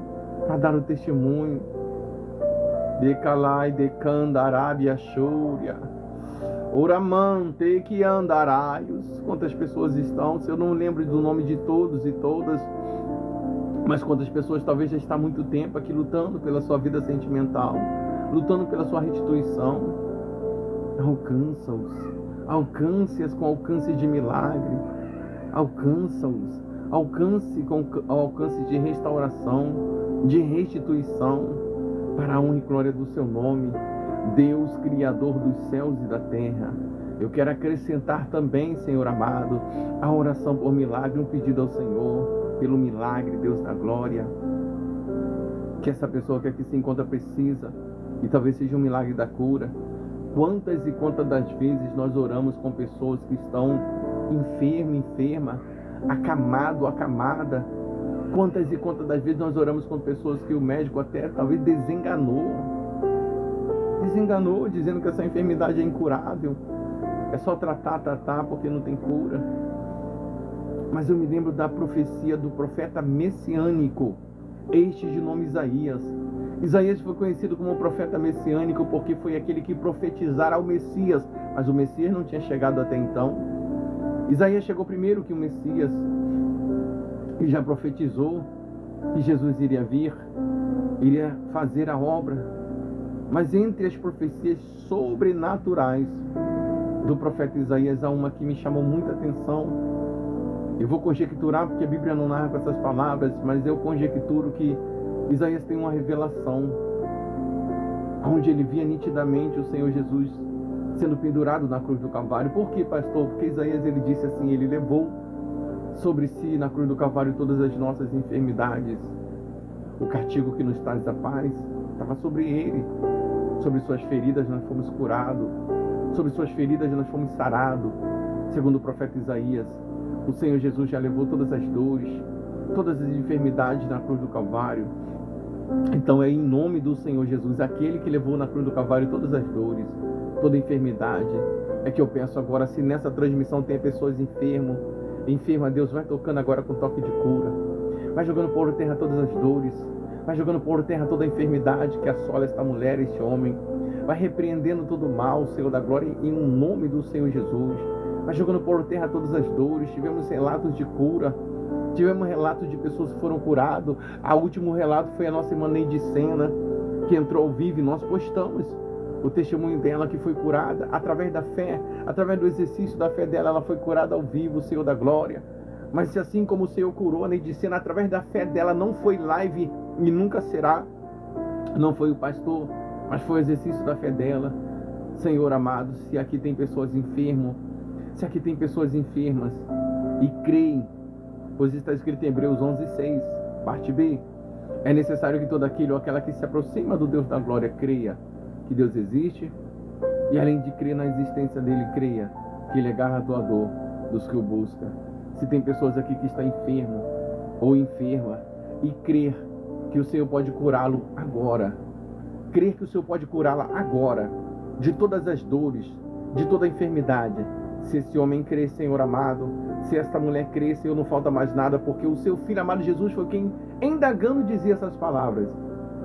Speaker 1: para dar o testemunho. De calai, de candarábia, chúria. Oramante que andaraios. Quantas pessoas estão? Se eu não lembro do nome de todos e todas, mas quantas pessoas talvez já está há muito tempo aqui lutando pela sua vida sentimental, lutando pela sua restituição. Alcança-os, alcance-as com alcance de milagre, alcança-os, alcance com alcance de restauração, de restituição, para a honra e glória do seu nome. Deus, Criador dos céus e da terra, eu quero acrescentar também, Senhor amado, a oração por milagre, um pedido ao Senhor, pelo milagre, Deus da glória, que essa pessoa que aqui se encontra precisa, e talvez seja um milagre da cura. Quantas e quantas das vezes nós oramos com pessoas que estão enferma, acamado, acamada. Quantas e quantas das vezes nós oramos com pessoas que o médico até talvez desenganou, dizendo que essa enfermidade é incurável, é só tratar, porque não tem cura. Mas eu me lembro da profecia do profeta messiânico, este de nome Isaías. Isaías foi conhecido como profeta messiânico porque foi aquele que profetizara ao Messias, mas o Messias não tinha chegado até então. Isaías chegou primeiro que o Messias e já profetizou que Jesus iria vir, iria fazer a obra. Mas entre as profecias sobrenaturais do profeta Isaías, há uma que me chamou muita atenção. Eu vou conjecturar, porque a Bíblia não narra com essas palavras, mas eu conjecturo que Isaías tem uma revelação, onde ele via nitidamente o Senhor Jesus sendo pendurado na cruz do Calvário. Por quê, pastor? Porque Isaías, ele disse assim, ele levou sobre si na cruz do Calvário todas as nossas enfermidades. O castigo que nos traz a paz estava sobre ele. Sobre suas feridas nós fomos curados. Sobre suas feridas nós fomos sarados. Segundo o profeta Isaías, o Senhor Jesus já levou todas as dores, todas as enfermidades na cruz do Calvário. Então é em nome do Senhor Jesus, aquele que levou na cruz do Calvário todas as dores, toda enfermidade, é que eu peço agora, se nessa transmissão tem pessoas enfermas, Deus vai tocando agora com toque de cura, vai jogando por terra todas as dores, vai jogando por terra toda a enfermidade que assola esta mulher, este homem, vai repreendendo todo o mal, Senhor da glória, em nome do Senhor Jesus, vai jogando por terra todas as dores. Tivemos relatos de cura, tivemos relatos de pessoas que foram curadas. O último relato foi a nossa irmã Neide Sena, que entrou ao vivo, e nós postamos o testemunho dela, que foi curada através da fé, através do exercício da fé dela, ela foi curada ao vivo, Senhor da glória. Mas assim como o Senhor curou a Neide Sena, através da fé dela, não foi live e nunca será, não foi o pastor, mas foi o exercício da fé dela. Senhor amado, se aqui tem pessoas enfermas, se aqui tem pessoas enfermas e creem, pois está escrito em Hebreus 11:6, parte B, é necessário que todo aquele ou aquela que se aproxima do Deus da glória creia que Deus existe, e além de crer na existência dele, creia que ele é galardoador dos que o buscam. Se tem pessoas aqui que estão enfermo ou enferma e crer que o Senhor pode curá-lo agora, crer que o Senhor pode curá-la agora, de todas as dores, de toda a enfermidade. Se esse homem crer, Senhor amado, se esta mulher crer, Senhor, não falta mais nada, porque o seu Filho amado Jesus foi quem, indagando, dizia essas palavras.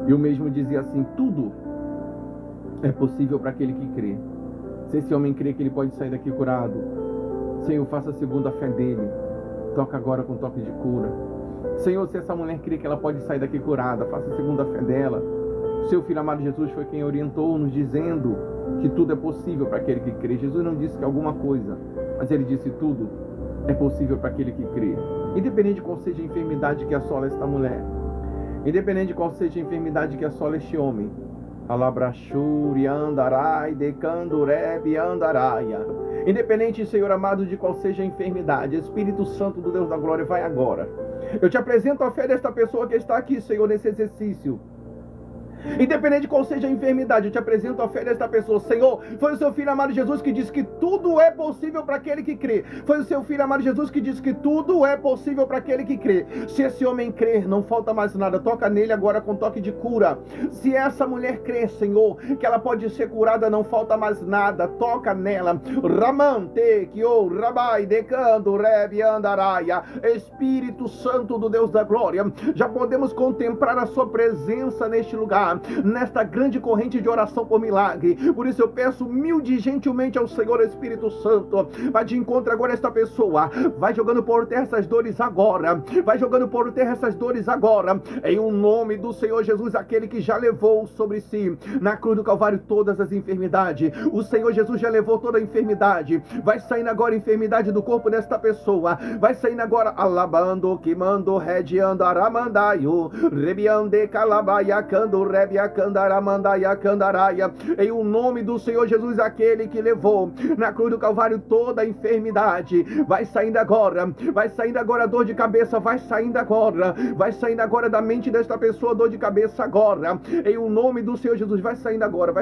Speaker 1: E o mesmo dizia assim: tudo é possível para aquele que crê. Se esse homem crê que ele pode sair daqui curado, Senhor, faça segundo a fé dele. Toca agora com toque de cura. Senhor, se essa mulher crê que ela pode sair daqui curada, faça segundo a fé dela. Seu Filho amado Jesus foi quem orientou-nos, dizendo que tudo é possível para aquele que crê. Jesus não disse que alguma coisa, mas ele disse tudo é possível para aquele que crê. Independente de qual seja a enfermidade que assola esta mulher, independente de qual seja a enfermidade que assola este homem, Alabrachuri andarai, decandurebe andaraia. Independente, Senhor amado, de qual seja a enfermidade, Espírito Santo do Deus da glória, vai agora. Eu te apresento a fé desta pessoa que está aqui, Senhor, nesse exercício. Independente de qual seja a enfermidade, eu te apresento a fé desta pessoa. Senhor, foi o seu Filho amado Jesus que disse que tudo é possível para aquele que crê. Foi o seu Filho amado Jesus que disse que tudo é possível para aquele que crê. Se esse homem crer, não falta mais nada. Toca nele agora com toque de cura. Se essa mulher crer, Senhor, que ela pode ser curada, não falta mais nada. Toca nela. Ramante, Kio, Rabai, Decando, Rebe, Andaraia. Espírito Santo do Deus da glória, já podemos contemplar a sua presença neste lugar, nesta grande corrente de oração por milagre. Por isso eu peço humilde e gentilmente ao Senhor Espírito Santo, vai de encontro agora esta pessoa, vai jogando por terra essas dores agora, vai jogando por terra essas dores agora, em o nome do Senhor Jesus, aquele que já levou sobre si, na cruz do Calvário, todas as enfermidades. O Senhor Jesus já levou toda a enfermidade, vai saindo agora a enfermidade do corpo desta pessoa, vai saindo agora, alabando, quimando, rediando, aramandaio, rebiande, calabaia, cando, em o nome do Senhor Jesus, aquele que levou na cruz do Calvário toda a enfermidade, vai saindo agora a dor de cabeça, vai saindo agora da mente desta pessoa a dor de cabeça agora, em o nome do Senhor Jesus, vai saindo agora,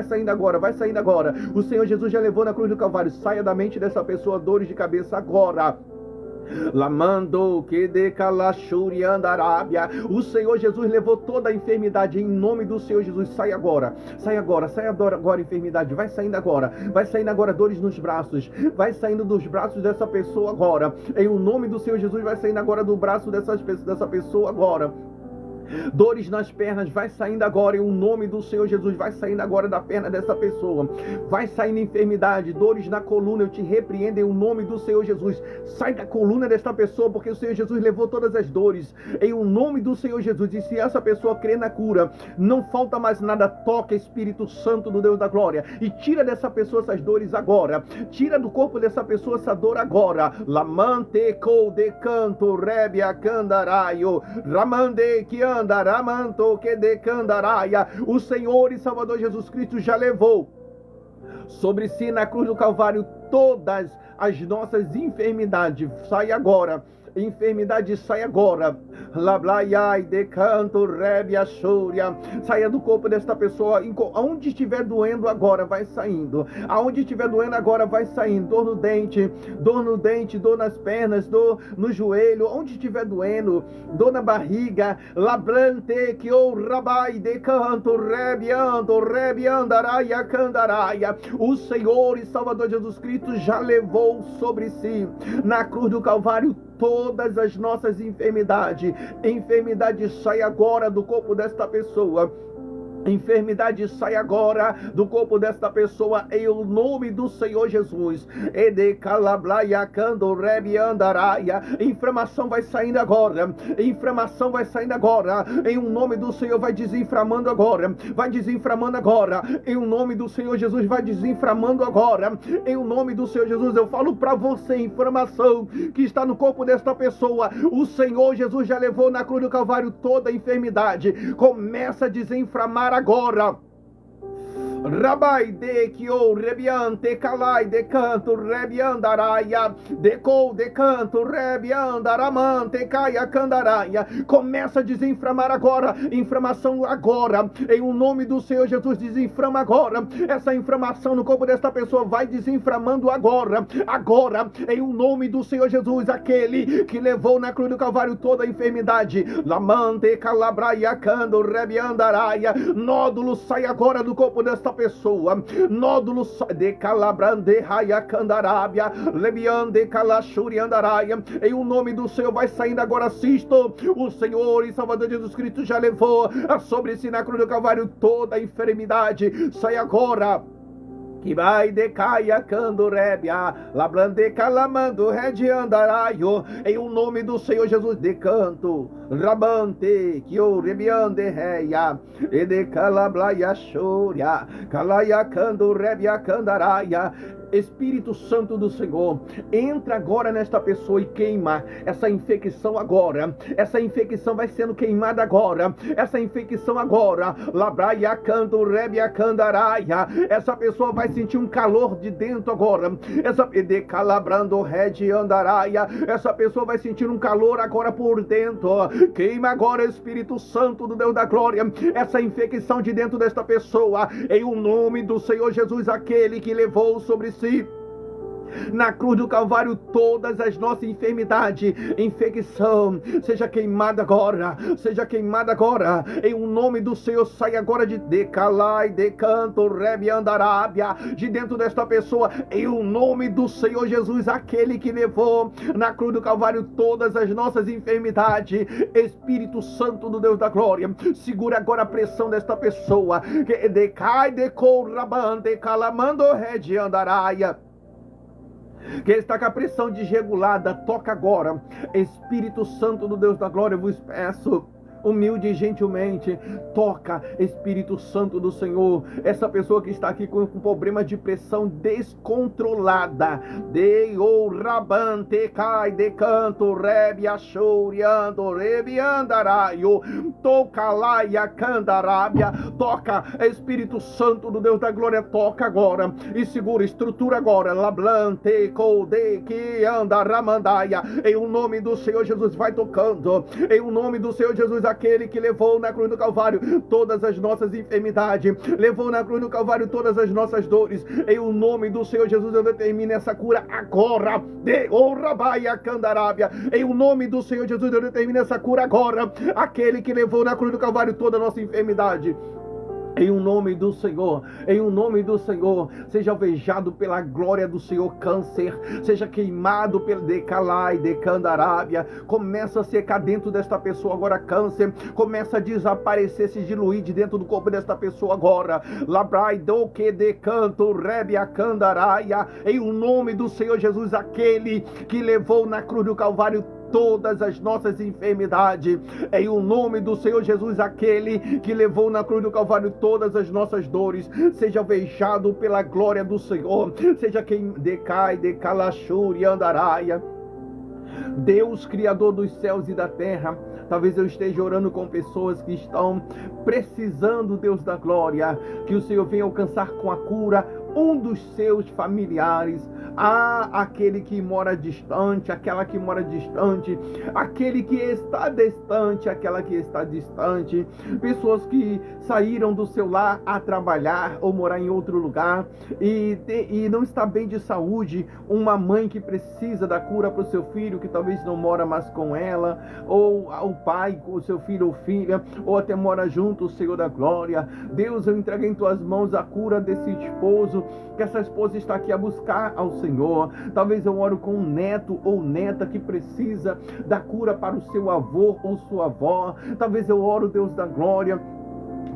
Speaker 1: o Senhor Jesus já levou na cruz do Calvário, saia da mente dessa pessoa dores de cabeça agora. Lamando que de calachuri andarábia. O Senhor Jesus levou toda a enfermidade em nome do Senhor Jesus. Sai agora enfermidade, vai saindo agora dores nos braços, vai saindo dos braços dessa pessoa agora, em o nome do Senhor Jesus, vai saindo agora do braço dessa pessoa agora. Dores nas pernas, vai saindo agora em o nome do Senhor Jesus, vai saindo agora da perna dessa pessoa, vai saindo enfermidade, dores na coluna, eu te repreendo em o nome do Senhor Jesus, sai da coluna desta pessoa, porque o Senhor Jesus levou todas as dores, em o nome do Senhor Jesus. E se essa pessoa crê na cura, não falta mais nada. Toca, Espírito Santo do Deus da glória, e tira dessa pessoa essas dores agora, tira do corpo dessa pessoa essa dor agora. Lamante co de canto rebia candaraio, ramande que andaramanto que de candaraia. O Senhor e Salvador Jesus Cristo já levou sobre si na cruz do Calvário todas as nossas enfermidades. Sai agora, enfermidade, sai agora. Lablaiai de canto rebia shúria. Saia do corpo desta pessoa, aonde estiver doendo agora, vai saindo. Aonde estiver doendo agora, vai saindo. Dor no dente, dor nas pernas, dor no joelho, onde estiver doendo, dor na barriga. Labrante que o rabai de canto rebiandaraia candaraia. O Senhor e Salvador Jesus Cristo já levou sobre si na cruz do Calvário todas as nossas enfermidades. Enfermidade, sai agora do corpo desta pessoa. Enfermidade, sai agora do corpo desta pessoa em o nome do Senhor Jesus. Ede calablaia cando rebi andaraia. Inflamação vai saindo agora. Inflamação vai saindo agora. Em o nome do Senhor, vai desinflamando agora. Vai desinflamando agora. Em o nome do Senhor Jesus, vai desinflamando agora. Em o nome do Senhor Jesus, eu falo para você, inflamação que está no corpo desta pessoa, o Senhor Jesus já levou na cruz do Calvário toda a enfermidade. Começa a desinflamar agora. Rabai de Kio, Rebiante, Calai de Canto, Rebiandaraia, Deco de Canto, Rebiandaramante, Caia Candaraia. Começa a desinflamar agora, inflamação agora, em o nome do Senhor Jesus, desinflama agora. Essa inflamação no corpo desta pessoa vai desinflamando agora, em o nome do Senhor Jesus, aquele que levou na cruz do Calvário toda a enfermidade. Lamante, Calabraia, Cando, Rebiandaraia. Nódulo sai agora do corpo desta pessoa. Nódulo sai de Calabrande, Raia, Candarábia, Lebiande, Calachuri, Andaraia. Em o nome do Senhor vai saindo agora, assisto. O Senhor e Salvador Jesus Cristo já levou sobre si na cruz do Calvário toda a enfermidade. Sai agora. Que vai de caia candorébia, labrande calamando rede andaraio, em o nome do Senhor Jesus de canto, rabante, que o rebiande reia, e de calablaia choria, calaia candorébia candaraia. Espírito Santo do Senhor, entra agora nesta pessoa e queima essa infecção agora. Essa infecção vai sendo queimada agora. Essa infecção agora. Labraia canto rebia candaraia. Essa pessoa vai sentir um calor de dentro agora. Essa de calabrando rede andaraia. Essa pessoa vai sentir um calor agora por dentro. Queima agora, Espírito Santo do Deus da glória, essa infecção de dentro desta pessoa, em o nome do Senhor Jesus, aquele que levou sobre si na cruz do Calvário todas as nossas enfermidades, infecção, seja queimada agora, em o nome do Senhor. Sai agora de decalai, decanto, rebiandarábia, de dentro desta pessoa, em o nome do Senhor Jesus, aquele que levou na cruz do Calvário todas as nossas enfermidades. Espírito Santo do Deus da glória, segura agora a pressão desta pessoa, que decai, decorrabande, calamando, rebiandaraia, que está com a pressão desregulada. Toca agora, Espírito Santo do Deus da glória, eu vos peço, humilde e gentilmente, toca, Espírito Santo do Senhor, essa pessoa que está aqui com problema de pressão descontrolada, de ou rabante, cai de canto, rebi achoriando, rebi andaraio, toca lá e a candarábia, toca, Espírito Santo do Deus da glória, toca agora e segura, estrutura agora, lablante, code, que anda, ramandaia, em o nome do Senhor Jesus, vai tocando, em o nome do Senhor Jesus, aquele que levou na cruz do Calvário todas as nossas enfermidades, levou na cruz do Calvário todas as nossas dores. Em o nome do Senhor Jesus, eu determino essa cura agora, de Orabaia Candarábia. Em o nome do Senhor Jesus, eu determino essa cura agora, aquele que levou na cruz do Calvário toda a nossa enfermidade. Em o nome do Senhor, seja alvejado pela glória do Senhor câncer, seja queimado pelo decalai, decandarábia, começa a secar dentro desta pessoa agora câncer, começa a desaparecer, se diluir de dentro do corpo desta pessoa agora, labrai do que decanto, rebia candaraia, em o nome do Senhor Jesus, aquele que levou na cruz do Calvário todas as nossas enfermidades, em o nome do Senhor Jesus, aquele que levou na cruz do Calvário todas as nossas dores, seja alvejado pela glória do Senhor, seja quem decai, decalachuri, andaraia. Deus, Criador dos céus e da terra, talvez eu esteja orando com pessoas que estão precisando, Deus da glória, que o Senhor venha alcançar com a cura um dos seus familiares, aquele que mora distante, aquela que mora distante, aquele que está distante, aquela que está distante, pessoas que saíram do seu lar a trabalhar ou morar em outro lugar e não está bem de saúde, uma mãe que precisa da cura para o seu filho que talvez não mora mais com ela, ou o pai com o seu filho ou filha, ou até mora junto, o Senhor da glória. Deus, eu entrego em tuas mãos a cura desse esposo, que essa esposa está aqui a buscar ao Senhor. Talvez eu oro com um neto ou neta que precisa da cura para o seu avô ou sua avó. Talvez eu oro, Deus da glória,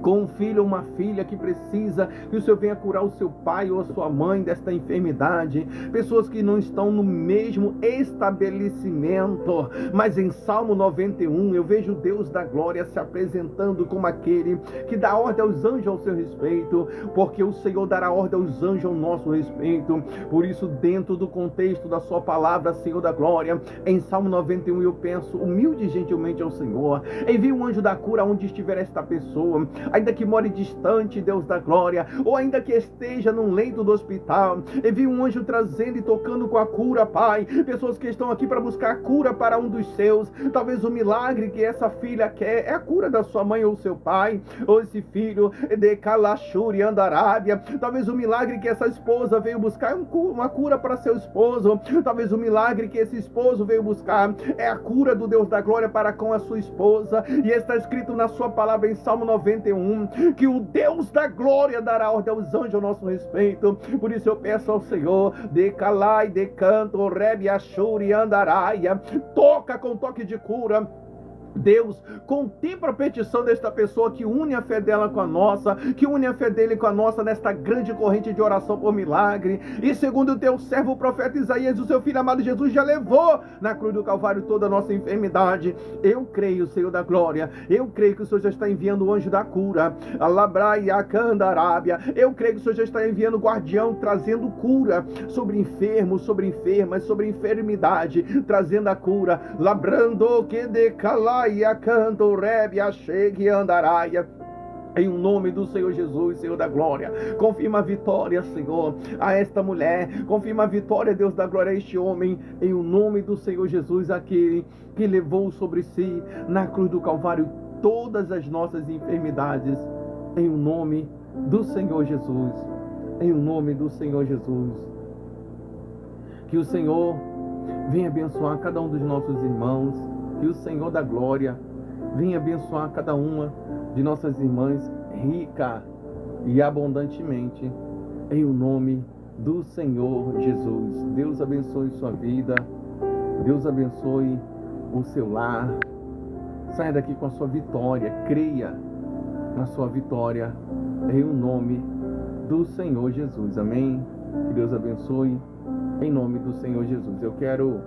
Speaker 1: com um filho ou uma filha que precisa que o Senhor venha curar o seu pai ou a sua mãe desta enfermidade. Pessoas que não estão no mesmo estabelecimento, mas em Salmo 91 eu vejo Deus da glória se apresentando como aquele que dá ordem aos anjos ao seu respeito, porque o Senhor dará ordem aos anjos ao nosso respeito. Por isso, dentro do contexto da sua palavra, Senhor da glória, em Salmo 91 eu penso humilde e gentilmente ao Senhor, envie um anjo da cura onde estiver esta pessoa, ainda que more distante, Deus da glória, ou ainda que esteja num leito do hospital, envia um anjo trazendo e tocando com a cura, Pai. Pessoas que estão aqui para buscar a cura para um dos seus, talvez o milagre que essa filha quer é a cura da sua mãe ou seu pai, ou esse filho de Kalashuri Andarábia, talvez o milagre que essa esposa veio buscar é uma cura para seu esposo, talvez o milagre que esse esposo veio buscar é a cura do Deus da glória para com a sua esposa, e está escrito na sua palavra em Salmo 91, que o Deus da glória dará ordem aos anjos ao nosso respeito. Por isso eu peço ao Senhor, de Calai, de Canto, Rebe, Ashuri, Andaraia, toca com toque de cura. Deus, contempla a petição desta pessoa que une a fé dela com a nossa, que une a fé dele com a nossa nesta grande corrente de oração por milagre. E segundo o teu servo o profeta Isaías, o seu filho amado Jesus já levou na cruz do Calvário toda a nossa enfermidade. Eu creio, Senhor da glória, eu creio que o Senhor já está enviando o anjo da cura, a Labraia, a Candarábia. Eu creio que o Senhor já está enviando o guardião, trazendo cura sobre enfermos, sobre enfermas, sobre enfermidade, trazendo a cura. Labrando que decala e a canto, rebe, a chegue, andaraia. Em nome do Senhor Jesus, Senhor da glória, confirma a vitória, Senhor, a esta mulher, confirma a vitória, Deus da glória, a este homem, em nome do Senhor Jesus, aquele que levou sobre si, na cruz do Calvário, todas as nossas enfermidades, em nome do Senhor Jesus, em nome do Senhor Jesus. Que o Senhor venha abençoar cada um dos nossos irmãos, que o Senhor da glória venha abençoar cada uma de nossas irmãs rica e abundantemente, em o nome do Senhor Jesus. Deus abençoe sua vida, Deus abençoe o seu lar. Saia daqui com a sua vitória, creia na sua vitória, em o nome do Senhor Jesus. Amém? Que Deus abençoe, em nome do Senhor Jesus. Eu quero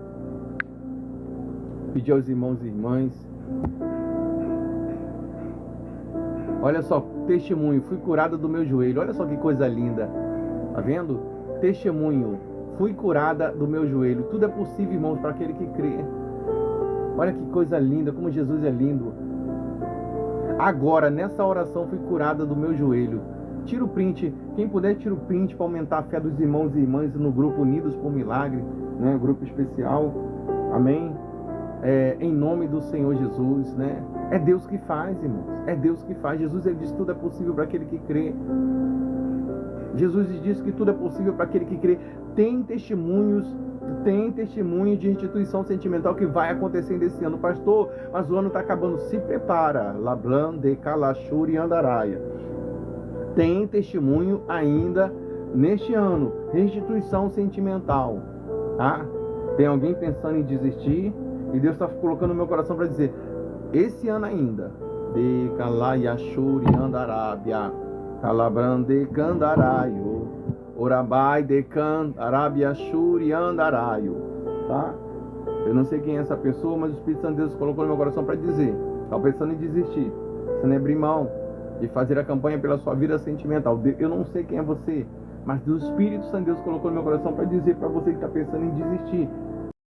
Speaker 1: pedir aos irmãos e irmãs, olha só, testemunho, fui curada do meu joelho. Olha só que coisa linda, tá vendo? Testemunho, fui curada do meu joelho. Tudo é possível, irmãos, para aquele que crê. Olha que coisa linda, como Jesus é lindo. Agora, nessa oração, fui curada do meu joelho. Tira o print, quem puder, tira o print para aumentar a fé dos irmãos e irmãs no grupo Unidos por Milagre, né? Grupo especial, amém? Em nome do Senhor Jesus, né? É Deus que faz, irmãos. É Deus que faz. Jesus, ele diz que tudo é possível para aquele que crê. Jesus diz que tudo é possível para aquele que crê. Tem testemunho de instituição sentimental que vai acontecer desse ano. Pastor, mas o ano está acabando. Se prepara. Lablan de Kalashuri Andaraia. Tem testemunho ainda neste ano. Restituição sentimental. Tá? Tem alguém pensando em desistir? E Deus está colocando no meu coração para dizer, esse ano ainda, de Kalayashuri Andarábia, Kalabrande Kandaraio, Orabai de Kandarabia Shuri Andaraio, tá? Eu não sei quem é essa pessoa, mas o Espírito Santo de Deus colocou no meu coração para dizer, está pensando em desistir, você não abrir mão de fazer a campanha pela sua vida sentimental. Eu não sei quem é você, mas o Espírito Santo de Deus colocou no meu coração para dizer para você que está pensando em desistir,